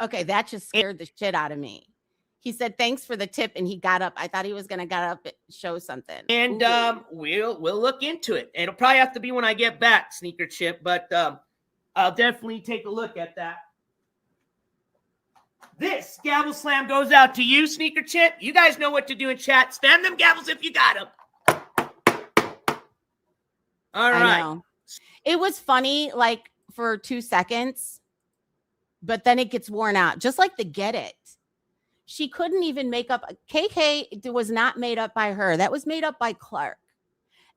Okay, that just scared the shit out of me. He said, thanks for the tip, and he got up. I thought he was going to get up and show something. And we'll look into it. It'll probably have to be when I get back, Sneaker Chip, but I'll definitely take a look at that. This gavel slam goes out to you, Sneaker Chip. You guys know what to do in chat. Spam them gavels if you got them. All right. I know. It was funny, like, for 2 seconds, but then it gets worn out. Just like the Get It. She couldn't even make up. KK was not made up by her. That was made up by Clark.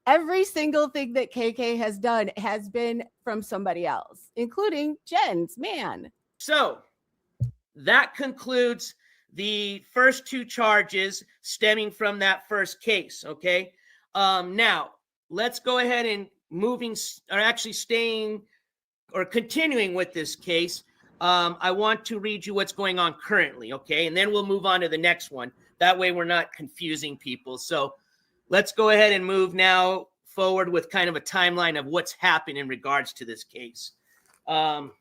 Every single thing that KK has done has been from somebody else, including Jen's. Man. So that concludes the first 2 charges stemming from that first case. Okay. Now let's go ahead and continuing with this case. I want to read you what's going on currently, okay? And then we'll move on to the next one. That way we're not confusing people. So let's go ahead and move now forward with kind of a timeline of what's happened in regards to this case. And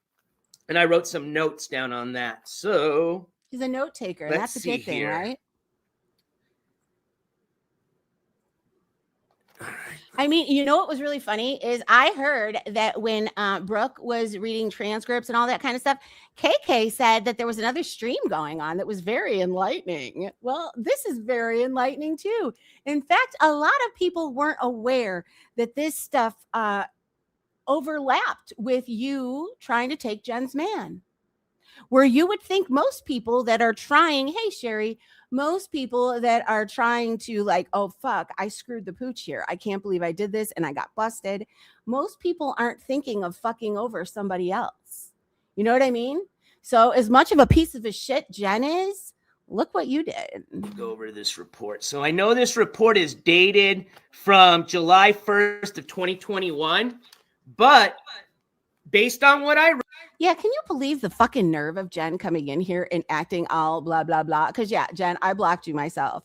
I wrote some notes down on that. So he's a note taker. That's a good thing, right? All right. I mean, you know what was really funny is I heard that when Brooke was reading transcripts and all that kind of stuff, KK said that there was another stream going on that was very enlightening. Well, this is very enlightening too. In fact, a lot of people weren't aware that this stuff overlapped with you trying to take Jen's man. Where you would think most people that are trying, hey, Sherry, most people that are trying to like, oh, fuck, I screwed the pooch here. I can't believe I did this and I got busted. Most people aren't thinking of fucking over somebody else. You know what I mean? So as much of a piece of a shit Jen is, look what you did. Go over this report. So I know this report is dated from July 1st of 2021, but based on what I read, yeah, can you believe the fucking nerve of Jen coming in here and acting all blah, blah, blah? Because, yeah, Jen, I blocked you myself.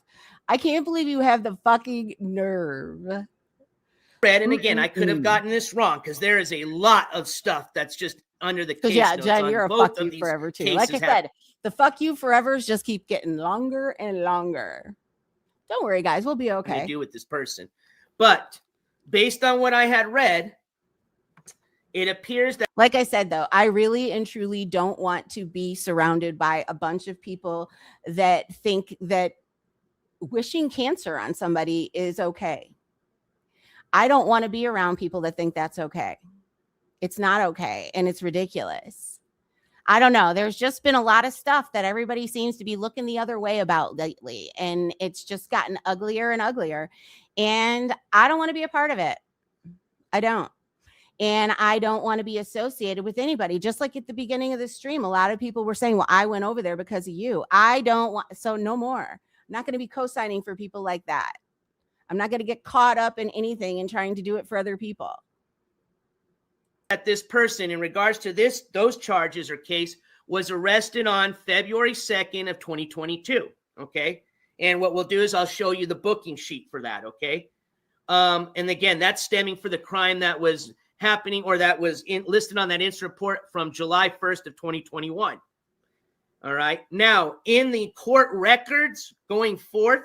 I can't believe you have the fucking nerve. And again, I could have gotten this wrong because there is a lot of stuff that's just under the case yeah, notes Jen, on you're a both fuck of you these forever too. Like I said, the fuck you forevers just keep getting longer and longer. Don't worry, guys, we'll be okay. To do with this person, but based on what I had read, it appears that, like I said, though, I really and truly don't want to be surrounded by a bunch of people that think that wishing cancer on somebody is okay. I don't want to be around people that think that's okay. It's not okay, and it's ridiculous. I don't know. There's just been a lot of stuff that everybody seems to be looking the other way about lately, and it's just gotten uglier and uglier, and I don't want to be a part of it. I don't. And I don't want to be associated with anybody. Just like at the beginning of the stream, a lot of people were saying, well, I went over there because of you. I don't want, so no more. I'm not going to be co-signing for people like that. I'm not going to get caught up in anything and trying to do it for other people. That this person, in regards to those charges or case, was arrested on February 2nd of 2022. Okay. And what we'll do is I'll show you the booking sheet for that. Okay. And again, that's stemming for the crime that was happening or that was listed on that incident report from July 1st of 2021. All right. Now, in the court records going forth,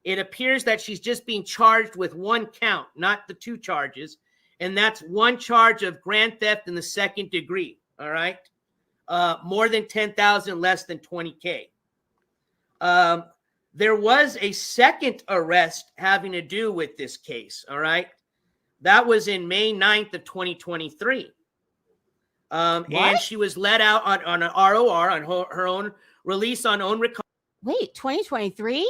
it appears that she's just being charged with one count, not the two charges. And that's one charge of grand theft in the second degree. All right. More than 10,000, less than 20K. There was a second arrest having to do with this case. All right. That was in May 9th of 2023. And she was let out on an ROR, on her own release on own recovery. Wait, 2023?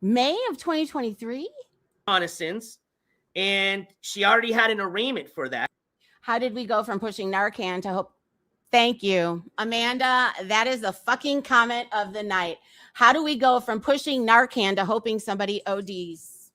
May of 2023? Reconnaissance, and she already had an arraignment for that. How did we go from pushing Narcan to hope? Thank you, Amanda. That is the fucking comment of the night. How do we go from pushing Narcan to hoping somebody ODs?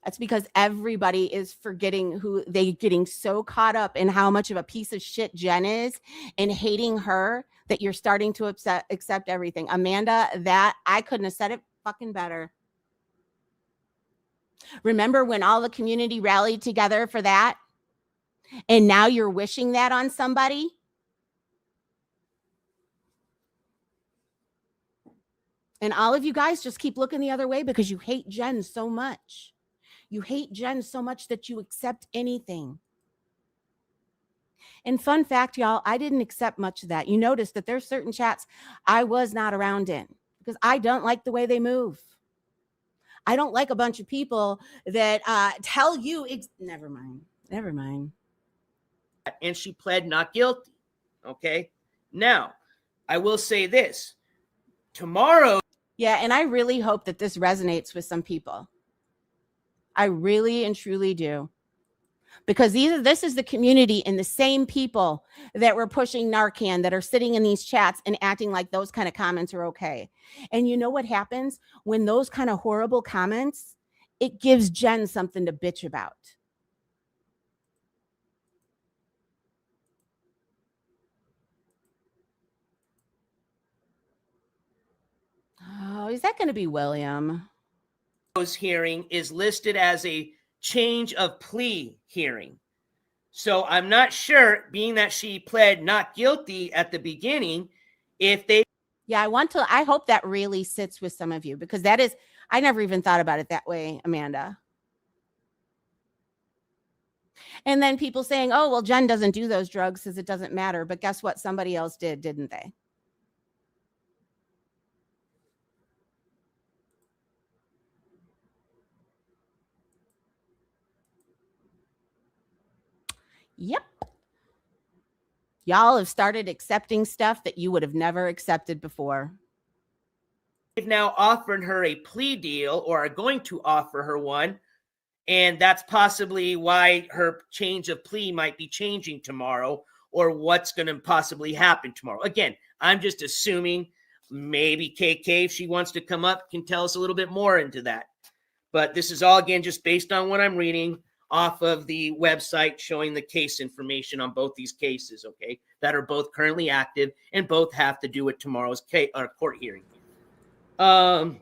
That's because everybody is forgetting who they getting so caught up in how much of a piece of shit Jen is and hating her that you're starting to accept everything. Amanda, that I couldn't have said it fucking better. Remember when all the community rallied together for that? And now you're wishing that on somebody? And all of you guys just keep looking the other way because you hate Jen so much. You hate Jen so much that you accept anything. And fun fact, y'all, I didn't accept much of that. You notice that there's certain chats I was not around in because I don't like the way they move. I don't like a bunch of people that tell you, never mind. And she pled not guilty. Okay. Now, I will say this. Tomorrow. Yeah, and I really hope that this resonates with some people. I really and truly do. Because this is the community and the same people that were pushing Narcan that are sitting in these chats and acting like those kind of comments are okay. And you know what happens when those kind of horrible comments, it gives Jen something to bitch about. Oh, is that going to be William? Hearing is listed as a change of plea hearing. So I'm not sure, being that she pled not guilty at the beginning, if they Yeah, I hope that really sits with some of you, because I never even thought about it that way, Amanda. And then people saying, oh, well, Jen doesn't do those drugs because it doesn't matter. But guess what? Somebody else did, didn't they? Yep. Y'all have started accepting stuff that you would have never accepted before. They've now offered her a plea deal, or are going to offer her one. And that's possibly why her change of plea might be changing tomorrow, or what's going to possibly happen tomorrow. Again, I'm just assuming. Maybe KK, if she wants to come up, can tell us a little bit more into that. But this is all, again, just based on what I'm reading off of the website showing the case information on both these cases, okay, that are both currently active and both have to do with tomorrow's court hearing. Now,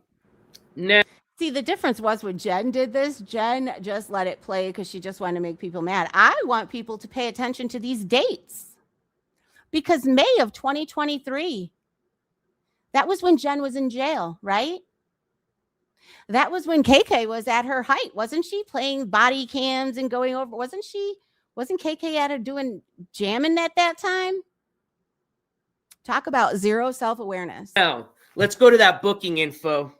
see, the difference was when Jen did this, Jen just let it play because she just wanted to make people mad. I want people to pay attention to these dates, because May of 2023, that was when Jen was in jail, right? That was when KK was at her height. Wasn't she playing body cams and going over? Wasn't KK at her doing jamming at that time? Talk about zero self-awareness. now let's go to that booking info.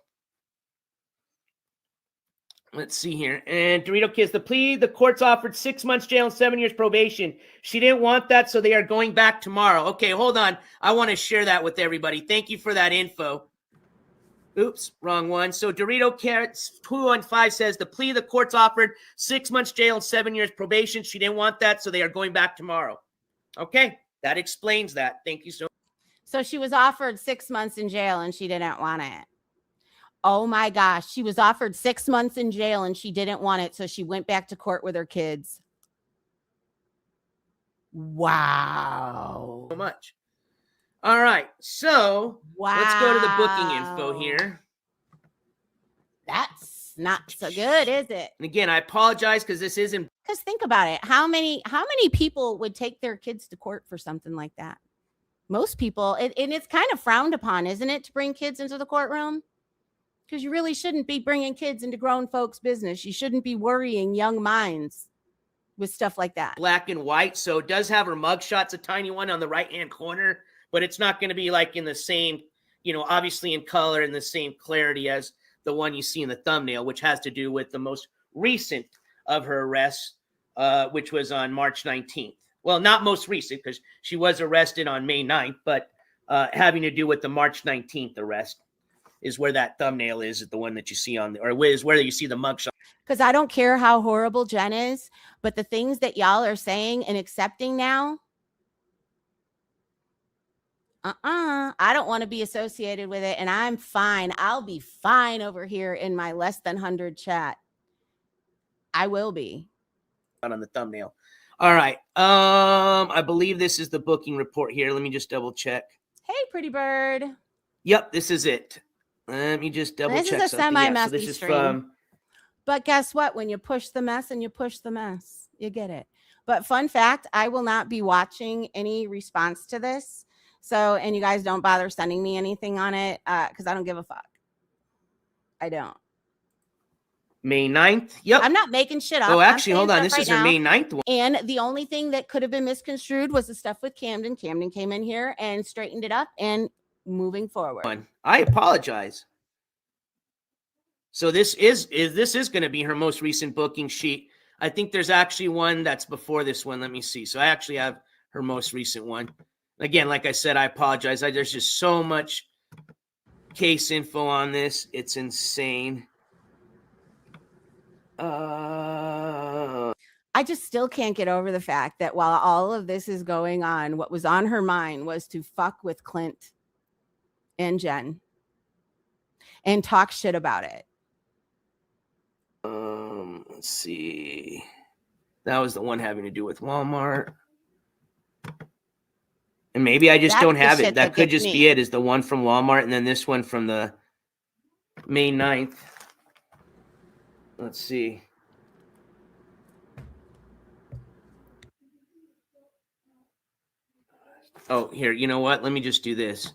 Let's see here. And Dorito Kids, the court's offered 6 months jail and 7 years probation. She didn't want that, so they are going back tomorrow. Okay, hold on. I want to share that with everybody. Thank you for that info. Oops, wrong one. So Dorito Carrots 215 says the plea the court's offered 6 months jail and 7 years probation. She didn't want that, so they are going back tomorrow. Okay, that explains that. Thank you so much. So she was offered 6 months in jail and she didn't want it. Oh my gosh, she was offered 6 months in jail and she didn't want it, so she went back to court with her kids. Wow. So much. All right, so wow. Let's go to the booking info here. That's not so good, is it? And again, I apologize because this isn't. Because think about it. How many people would take their kids to court for something like that? Most people, and it's kind of frowned upon, isn't it, to bring kids into the courtroom? Because you really shouldn't be bringing kids into grown folks' business. You shouldn't be worrying young minds with stuff like that. Black and white, so it does have her mugshot's a tiny one on the right-hand corner, but it's not going to be like in the same, obviously in color and the same clarity as the one you see in the thumbnail, which has to do with the most recent of her arrests, which was on March 19th. Well, not most recent, because she was arrested on May 9th, but having to do with the March 19th arrest is where that thumbnail is the one that you see on, or is where you see the mugshot. Because I don't care how horrible Jen is, but the things that y'all are saying and accepting now, I don't want to be associated with it, and I'm fine. I'll be fine over here in my less than 100 chat. I will be. On the thumbnail. All right. I believe this is the booking report here. Let me just double check. Hey, pretty bird. Yep, this is it. Let me just double check. This is a semi-messy this stream. From... But guess what? When you push the mess and you push the mess, you get it. But fun fact, I will not be watching any response to this. So, and you guys don't bother sending me anything on it because I don't give a fuck. I don't. May 9th. Yep. I'm not making shit up. Oh, actually, hold on. This is her May 9th one. And the only thing that could have been misconstrued was the stuff with Camden. Camden came in here and straightened it up and moving forward. I apologize. So this is going to be her most recent booking sheet. I think there's actually one that's before this one. Let me see. So I actually have her most recent one. Again, like I said, I apologize. There's just so much case info on this. It's insane. I just still can't get over the fact that while all of this is going on, what was on her mind was to fuck with Clint and Jen and talk shit about it. Let's see. That was the one having to do with Walmart. And maybe I just don't have it. That could just be it, is the one from Walmart, and then this one from the May 9th. Let's see. Oh, here, you know what? Let me just do this.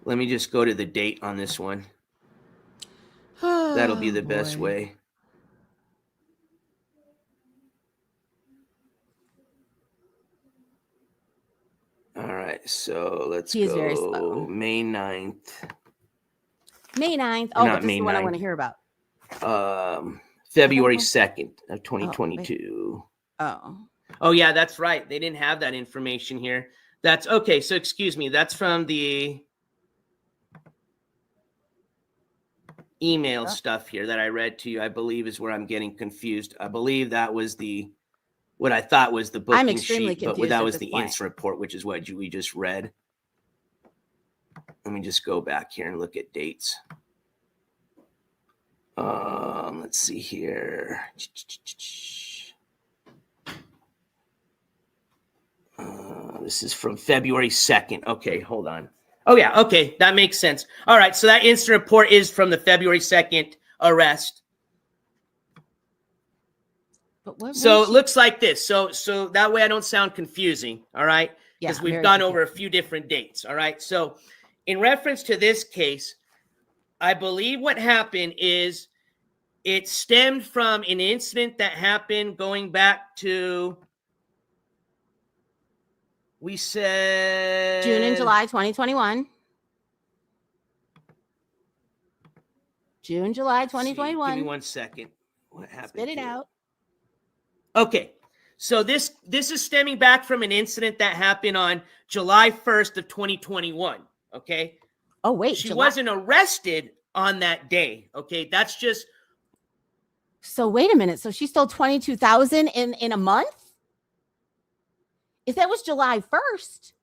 Let me just go to the date on this one. That'll be the best boy. way. All right, so let's He is very go slow. May 9th. May 9th. Or Oh, not but this May is the one I want 9th. to hear about. February 2nd of 2022. Oh, Yeah, that's right. They didn't have that information here. That's okay. So excuse me. That's from the email stuff here that I read to you. I believe is where I'm getting confused. I believe that was what I thought was the booking I'm extremely sheet, but confused that at was this the point. incident report, which is what we just read. Let me just go back here and look at dates. Let's see here. This is from February 2nd. Okay, hold on. Oh, yeah. Okay, that makes sense. All right, so that incident report is from the February 2nd arrest. But So it looks like this. So that way I don't sound confusing, all right? Because we've gone over a few different dates, all right? So in reference to this case, I believe what happened is it stemmed from an incident that happened going back to, we said June and July 2021. June, July 2021. Give me 1 second. What happened? Spit it out. Okay. So this is stemming back from an incident that happened on July 1st of 2021. Okay. Oh, wait. She wasn't arrested on that day. Okay. That's just. So wait a minute. So she stole 22,000 in a month? If that was July 1st,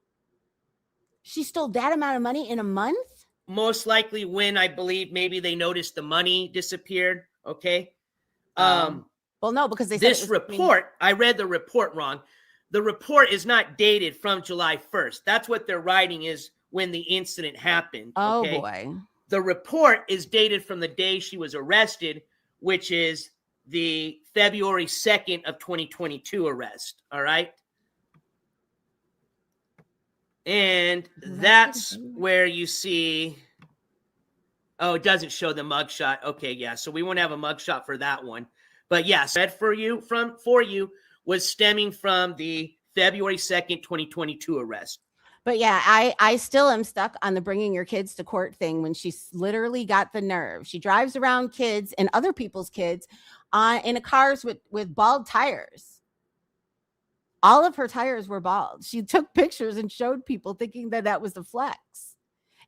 she stole that amount of money in a month? Most likely when I believe maybe they noticed the money disappeared. Okay. Well, no, because they said this report, I read the report wrong. The report is not dated from July 1st. That's what they're writing is when the incident happened. Oh, okay? boy. The report is dated from the day she was arrested, which is the February 2nd of 2022 arrest. All right. And that's where you see, oh, it doesn't show the mugshot. Okay, yeah. So we won't have a mugshot for that one. But yes, that for you was stemming from the February 2nd, 2022 arrest. But yeah, I still am stuck on the bringing your kids to court thing when she's literally got the nerve. She drives around kids and other people's kids in a cars with bald tires. All of her tires were bald. She took pictures and showed people thinking that was the flex.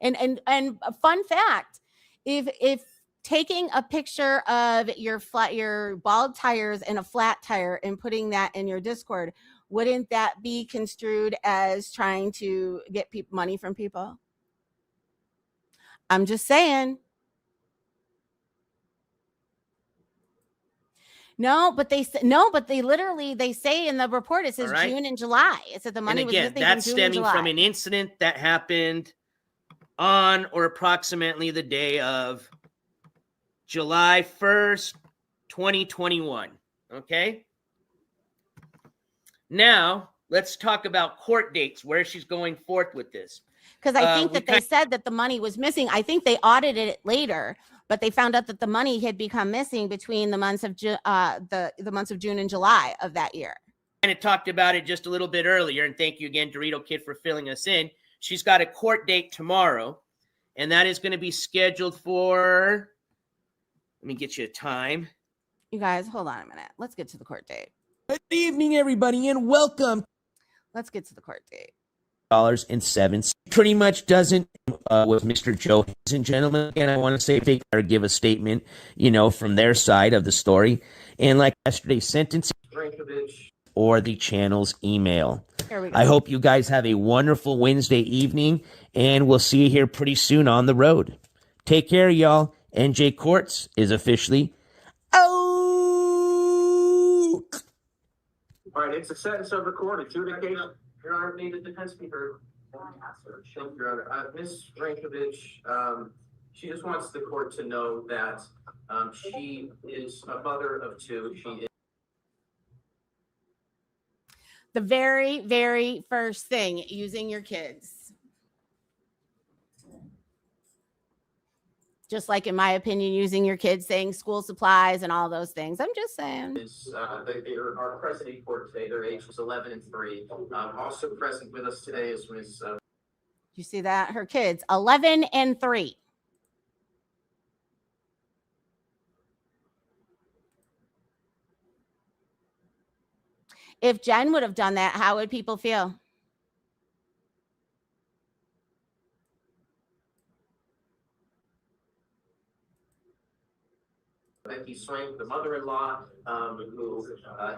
And a fun fact, if taking a picture of your bald tires and a flat tire and putting that in your Discord, wouldn't that be construed as trying to get money from people? I'm just saying. No, but they literally they say in the report it says June and July. It said the money was missing that's from June and July. Stemming from an incident that happened on or approximately the day of July 1st, 2021. Okay. Now let's talk about court dates, where she's going forth with this. Because I think that they said that the money was missing. I think they audited it later, but they found out that the money had become missing between the months of the months of June and July of that year. And it talked about it just a little bit earlier, and thank you again, Dorito Kid, for filling us in. She's got a court date tomorrow, and that is going to be scheduled for. Let me get you a time. You guys, hold on a minute. Let's get to the court date. Good evening, everybody, and welcome. Let's get to the court date. $7 pretty much doesn't with Mr. Joe, ladies and gentlemen. And I want to say they gotta give a statement, from their side of the story. And like yesterday's sentencing or the channel's email. Here we go. I hope you guys have a wonderful Wednesday evening, and we'll see you here pretty soon on the road. Take care, y'all. NJ Courts is officially out. All right, it's a sentence of the court, adjudication. Your Honor, may the defense be heard? Thank you, Your Honor. Ms. Rankovich, she just wants the court to know that she is a mother of two. She is. The very, very first thing, using your kids. Just like, in my opinion, using your kids saying school supplies and all those things. I'm just saying. They are present in court today. Their age is 11 and 3. Also present with us today is Ms. You see that? Her kids, 11 and 3. If Jen would have done that, how would people feel? Becky Swank, the mother-in-law, who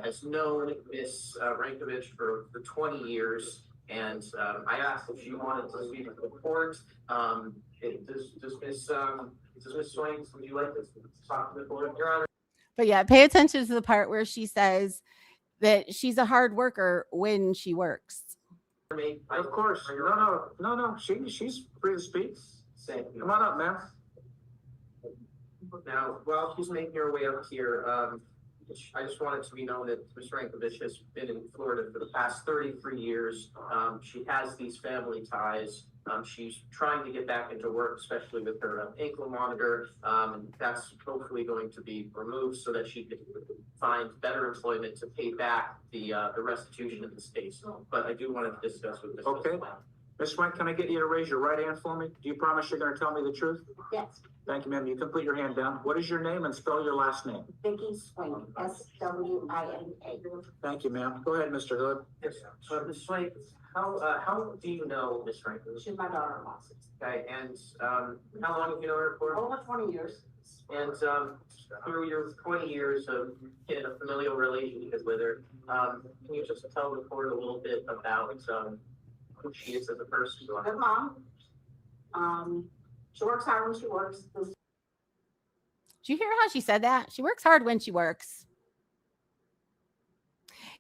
has known Miss Rankovich for 20 years. And I asked if she wanted to speak to the court. Does Miss Swank, would you like to talk to the court, Your Honor? But yeah, pay attention to the part where she says that she's a hard worker when she works. Of course. No. She's free to speak. Come on up, ma'am. Now, while she's making her way up here, I just wanted to be known that Ms. Rankovich has been in Florida for the past 33 years. She has these family ties. She's trying to get back into work, especially with her ankle monitor. And that's hopefully going to be removed so that she can find better employment to pay back the restitution in the state. But I do want to discuss with Ms. Okay. Ms. Swank, can I get you to raise your right hand for me? Do you promise you're going to tell me the truth? Yes, Thank you, ma'am. You can put your hand down. What is your name and spell your last name? Vicky Swing, SWINK. Thank you, ma'am. Go ahead, Mr. Hood. Yes, Ms. Swank, how do you know Ms. Rankovich? She's my daughter-in-law. Okay, and how long have you known her for? Over 20 years. And through your 20 years of in a familial relationship with her, can you just tell the court a little bit about who she is as a person? Good mom. She works hard when she works. Did you hear how she said that? She works hard when she works.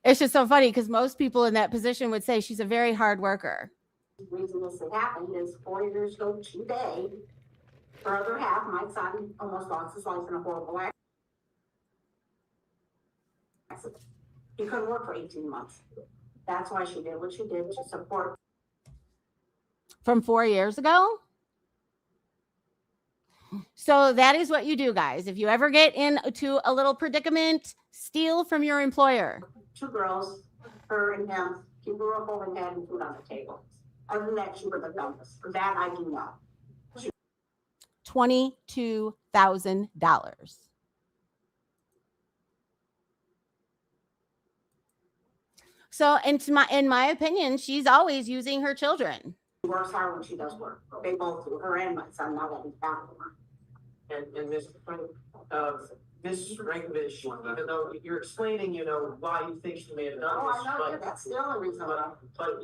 It's just so funny because most people in that position would say she's a very hard worker. The reason this had happened is 4 years ago today, her other half, my son, almost lost his life in a horrible accident. He couldn't work for 18 months. That's why she did what she did to support. From 4 years ago? So that is what you do, guys. If you ever get into a little predicament, steal from your employer. 2 girls, her and him, keep her up over head and food on the table. Other than that, she would have done this. That I do know. $22,000. So, in my opinion, she's always using her children. She works hard when she does work. They both do, her and my son, now that he's back to work. And Ms. Rankovich, even though you're explaining, why you think she may have done Oh, this, I know, that's still a reason why. but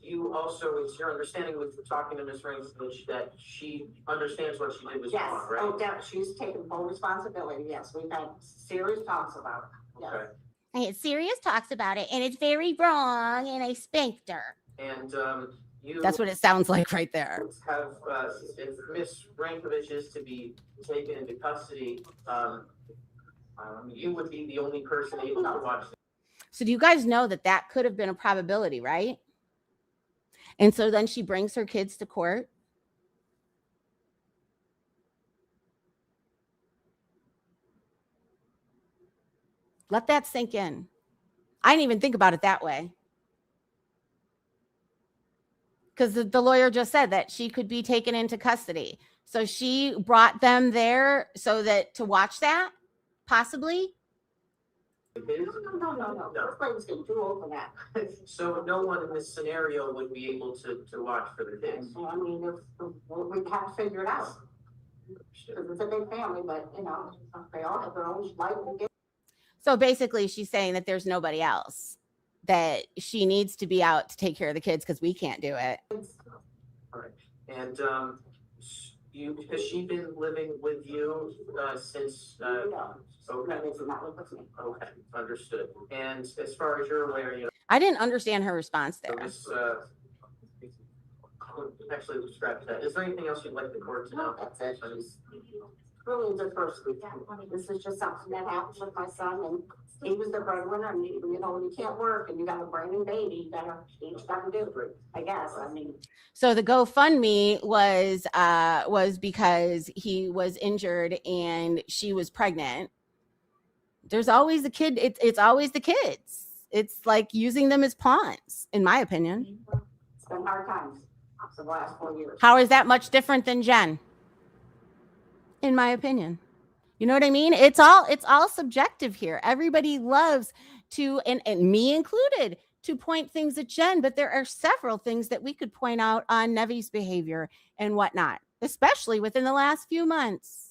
you also, it's your understanding with talking to Ms. Rankovich that she understands what she did was Yes, wrong, right? oh, yeah, she's taken full responsibility, yes, we've had serious talks about it, yes. Okay. I had serious talks about it, and it's very wrong, and I spanked her. And you That's what it sounds like right there. have, if Ms. Rankovich is to be taken into custody, you would be the only person able to watch. So do you guys know that could have been a probability, right? And so then she brings her kids to court. Let that sink in. I didn't even think about it that way. Because the lawyer just said that she could be taken into custody. So she brought them there so that to watch that, possibly. No. This lady's getting too old for that. So no one in this scenario would be able to watch for the kids. I mean, we have to figure it out. Because it's a big family, but, they all have their own life and get. So basically, she's saying that there's nobody else, that she needs to be out to take care of the kids because we can't do it. All right. And has she been living with you since? No. Okay. They do not live with me. Okay, understood. And as far as you're aware, I didn't understand her response there. Actually, let's scratch that. Is there anything else you'd like the court to know? No, that's it. really a good first week. This is just something that happens with my son, and he was the breadwinner, and you know, when you can't work and you got a brand new baby, you just gotta do it, I guess, I mean. So the GoFundMe was because he was injured and she was pregnant. There's always a kid. It's always the kids. It's like using them as pawns, in my opinion. It's been hard times for the last 4 years. How is that much different than Jen? In my opinion. You know what I mean? It's all subjective here. Everybody loves to, and me included, to point things at Jen, but there are several things that we could point out on Nevi's behavior and whatnot, especially within the last few months.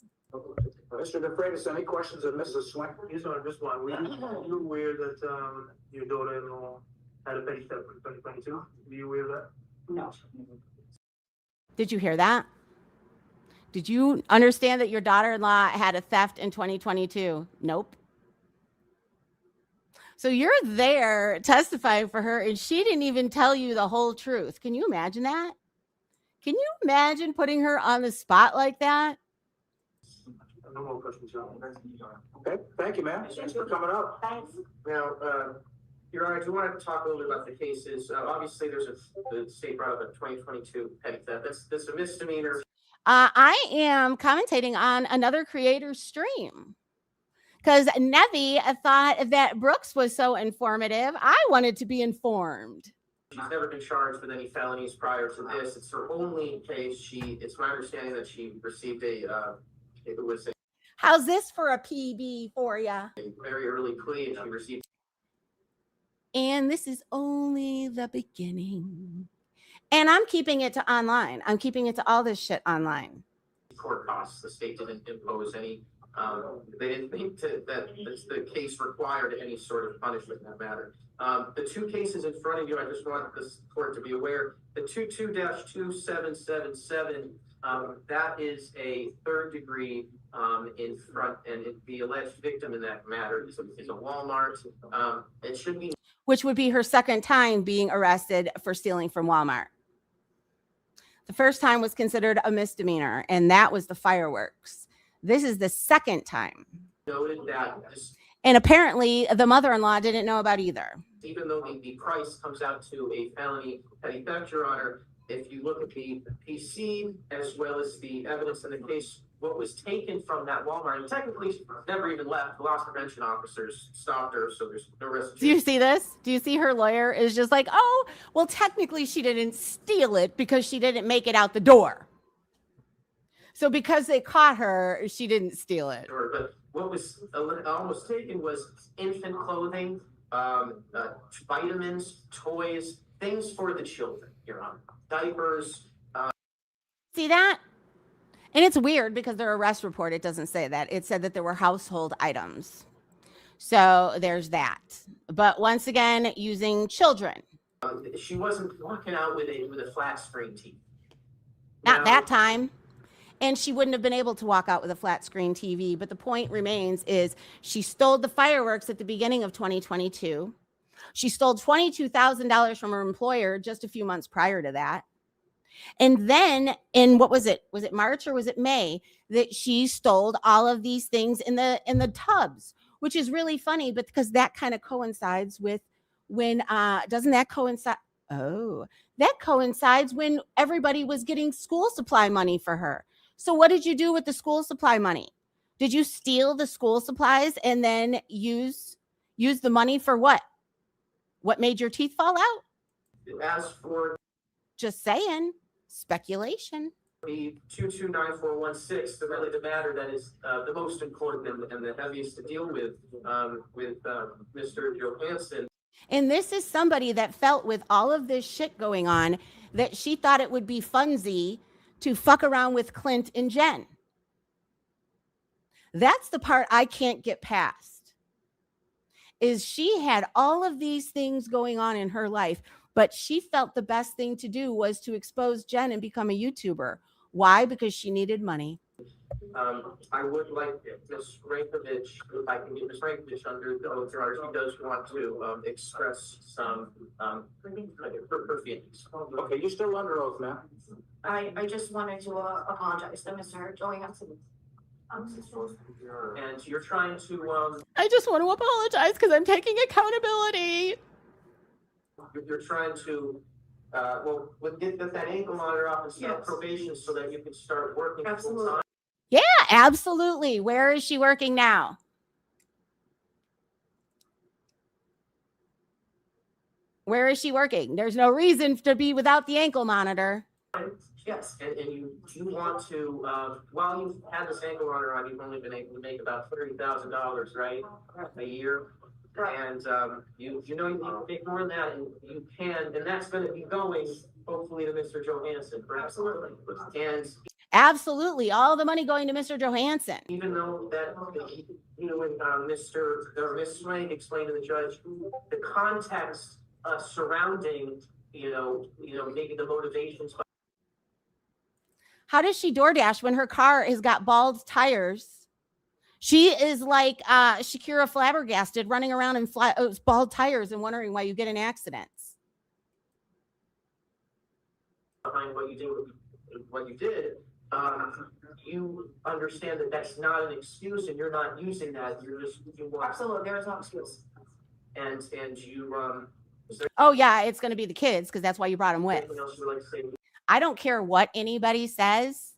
Mr. DeFreitas, any questions of Mrs. Swink? Yes, sir, just one. Were you aware that, your daughter-in-law had a petty theft in 2022? Were you aware of that? No. Did you hear that? Did you understand that your daughter-in-law had a theft in 2022? Nope. So you're there testifying for her, and she didn't even tell you the whole truth. Can you imagine that? Can you imagine putting her on the spot like that? No more questions, John. Okay, thank you, ma'am. Thanks for coming up. Thanks. Now, Your Honor, I do want to talk a little bit about the cases. Obviously, the state brought up a 2022 petty theft. That's a misdemeanor. I am commentating on another creator's stream because Nevi thought that Brooks was so informative. I wanted to be informed. She's never been charged with any felonies prior to this. It's her only case. It's my understanding that she received How's this for a PB for you? a very early plea, and she received. And this is only the beginning. And I'm keeping it to online. I'm keeping it to all this shit online. Court costs. The state didn't impose any. They didn't think that the case required any sort of punishment in that matter. The two cases in front of you, I just want this court to be aware. The 22-2777, that is a third degree in front, and the alleged victim in that matter is a Walmart. It should be. Which would be her second time being arrested for stealing from Walmart. The first time was considered a misdemeanor, and that was the fireworks. This is the second time. Noted that and apparently the mother-in-law didn't know about either. Even though the price comes out to a felony petty theft, Your Honor, if you look at the PC as well as the evidence in the case, what was taken from that Walmart, and technically never even left. The loss prevention officers stopped her, so there's no restitution. Do you see this? Do you see her lawyer is just like, oh, well, technically she didn't steal it because she didn't make it out the door. So because they caught her, she didn't steal it. Sure, but what was almost taken was infant clothing, vitamins, toys, things for the children, Your Honor. Diapers. See that? And it's weird because their arrest report, it doesn't say that. It said that there were household items. So there's that. But once again, using children. She wasn't walking out with a flat screen TV. Not that time. And she wouldn't have been able to walk out with a flat screen TV. But the point remains is she stole the fireworks at the beginning of 2022. She stole $22,000 from her employer just a few months prior to that. And then in what was it? Was it March or was it May that she stole all of these things in the tubs, which is really funny, but because that kind of coincides with when doesn't that coincide? Oh, that coincides when everybody was getting school supply money for her. So what did you do with the school supply money? Did you steal the school supplies and then use the money for what? What made your teeth fall out? As for just saying, speculation. the 229416, really the matter that is the most important and the heaviest to deal with Mr. Johansson. And this is somebody that felt with all of this shit going on that she thought it would be funsy to fuck around with Clint and Jen. That's the part I can't get past. Is she had all of these things going on in her life, but she felt the best thing to do was to expose Jen and become a YouTuber. Why? Because she needed money. I would like Ms. Rankovich, if I can get Ms. Rankovich under the oath, Your Honor, she does want to express some her feelings. Okay, you're still under oath, ma'am. I just wanted to apologize to Mr. Johansson. And you're trying to, I just want to apologize because I'm taking accountability. you're trying to, get that ankle monitor off and start probation so that you can start working full time. Yeah, absolutely. Where is she working now? Where is she working? There's no reason to be without the ankle monitor. Yes, and you want to, while you've had this ankle monitor on, you've only been able to make about $30,000, right? A year. And, you know, you need to make more than that, and you can, and that's gonna be going, hopefully, to Mr. Johansson, correct? Absolutely. And Absolutely. All the money going to Mr. Johansson. even though that, you know, when, Miss Swank explained to the judge, the context, surrounding, maybe the motivations. How does she DoorDash when her car has got bald tires? She is like Shakira flabbergasted, running around in bald tires and wondering why you get in accidents. Behind what you did, you understand that that's not an excuse, and you're not using that. You want. Absolutely, there is no excuse. And you Oh yeah, it's going to be the kids because that's why you brought them with. anything else you would like to say? I don't care what anybody says,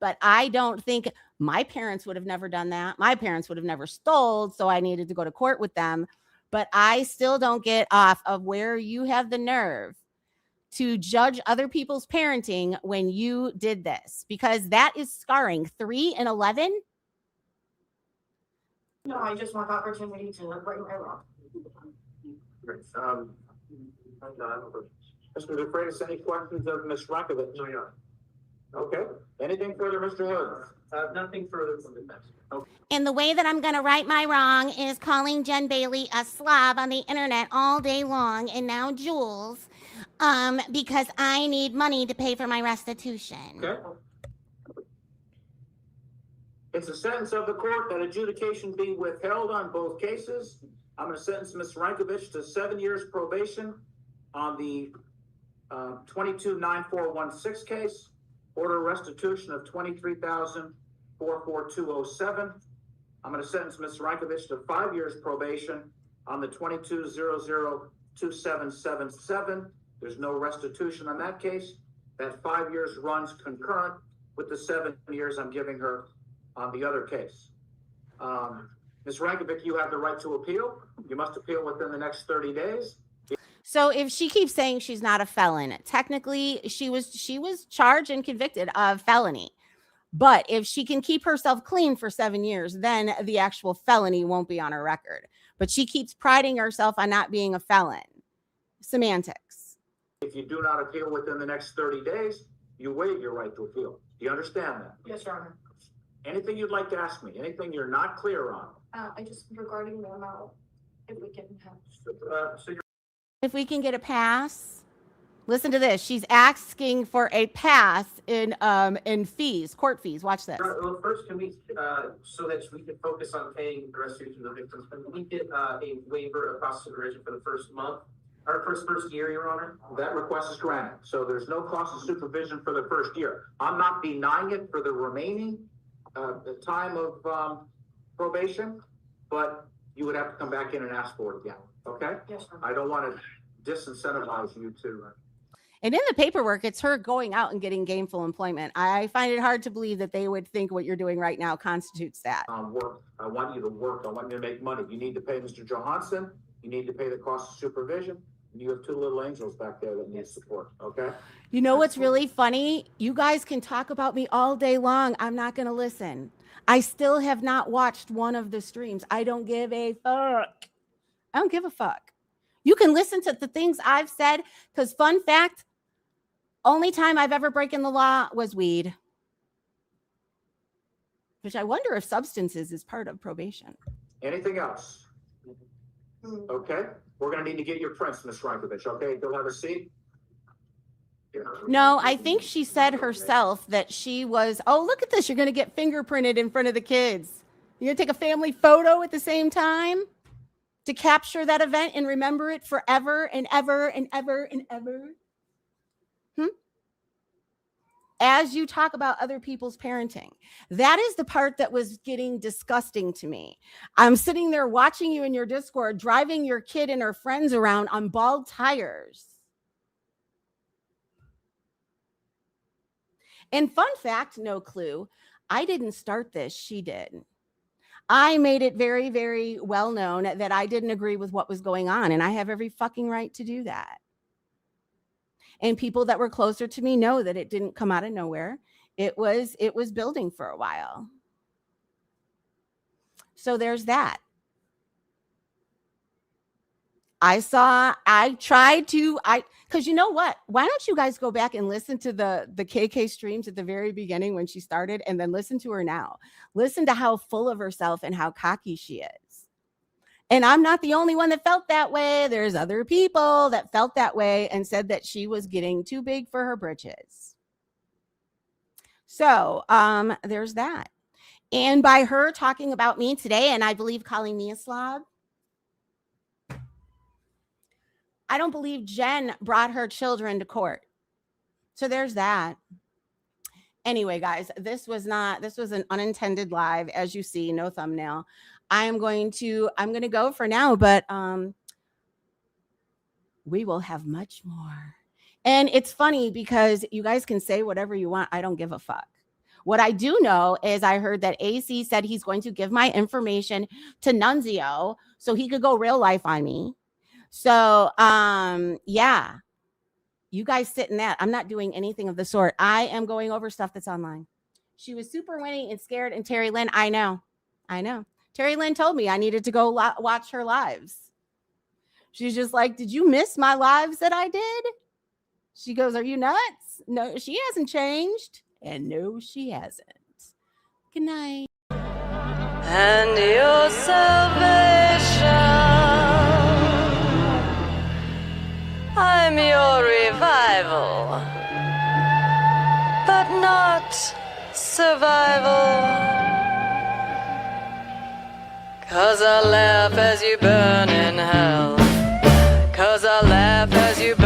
but I don't think my parents would have never done that. My parents would have never stole, so I needed to go to court with them. But I still don't get off of where you have the nerve to judge other people's parenting when you did this, because that is scarring. 3 and 11. No, I just want the opportunity to right my wrong. Mr. DeFreitas, any questions of Ms. Rakovich? No, Your Honor. Okay, anything further, Mr. Hood? Nothing further from the defense. And the way that I'm going to right my wrong is calling Jen Bailey a slob on the internet all day long, and now Jules, because I need money to pay for my restitution. Okay. It's a sentence of the court that adjudication be withheld on both cases. I'm going to sentence Ms. Rankovich to 7 years probation on the 229416 case. Order restitution of $23,44207. I'm going to sentence Ms. Rankovich to 5 years probation on the 22002777. There's no restitution on that case. That 5 years runs concurrent with the 7 years I'm giving her on the other case. Ms. Rankovic, you have the right to appeal. You must appeal within the next 30 days. So if she keeps saying she's not a felon, technically she was charged and convicted of felony. But if she can keep herself clean for 7 years, then the actual felony won't be on her record. But she keeps priding herself on not being a felon. Semantics. If you do not appeal within the next 30 days, you waive your right to appeal. Do you understand that? Yes, Your Honor. Anything you'd like to ask me? Anything you're not clear on? I just regarding the amount, if we can have. So you're If we can get a pass, listen to this. She's asking for a pass in fees, court fees. Watch this. well, first, can we, so that we can focus on paying the restitution of the victims, can we get a waiver of cost of supervision for the first month, or first year, Your Honor? That request is granted. So there's no cost of supervision for the first year. I'm not denying it for the remaining the time of probation, but you would have to come back in and ask for it again. Okay? Yes, Your Honor. I don't want to disincentivize you to. And in the paperwork, it's her going out and getting gainful employment. I find it hard to believe that they would think what you're doing right now constitutes that. Work. I want you to work. I want you to make money. You need to pay Mr. Johansson. You need to pay the cost of supervision. And you have two little angels back there that need support. Okay? You know what's really funny? You guys can talk about me all day long. I'm not going to listen. I still have not watched one of the streams. I don't give a fuck. I don't give a fuck. You can listen to the things I've said, because fun fact, only time I've ever broken the law was weed. Which I wonder if substances is part of probation. Anything else? Okay? We're going to need to get your prints, Ms. Rankovich. Okay? You'll have a seat. No, I think she said herself that she was, oh, look at this. You're going to get fingerprinted in front of the kids. You're going to take a family photo at the same time to capture that event and remember it forever and ever and ever and ever. as you talk about other people's parenting. That is the part that was getting disgusting to me. I'm sitting there watching you in your Discord, driving your kid and her friends around on bald tires. And fun fact, no clue, I didn't start this, she did. I made it very, very well known that I didn't agree with what was going on, and I have every fucking right to do that. And people that were closer to me know that it didn't come out of nowhere. It was building for a while. So there's that. Because you know what? Why don't you guys go back and listen to the KK streams at the very beginning when she started, and then listen to her now. Listen to how full of herself and how cocky she is. And I'm not the only one that felt that way. There's other people that felt that way and said that she was getting too big for her britches. So there's that. And by her talking about me today, and I believe calling me a slob, I don't believe Jen brought her children to court. So there's that. Anyway, guys, this was an unintended live, as you see, no thumbnail. I'm going to go for now, but we will have much more. And it's funny because you guys can say whatever you want. I don't give a fuck. What I do know is I heard that AC said he's going to give my information to Nunzio so he could go real life on me. So, yeah, you guys sit in that. I'm not doing anything of the sort. I am going over stuff that's online. She was super winning and scared. And Terry Lynn, I know. Terry Lynn told me I needed to go watch her lives. She's just like, did you miss my lives that I did? She goes, are you nuts? No, she hasn't changed. And no, she hasn't. Good night. And your salvation. I'm your revival, but not survival. 'Cause I laugh as you burn in hell. 'Cause I laugh as you burn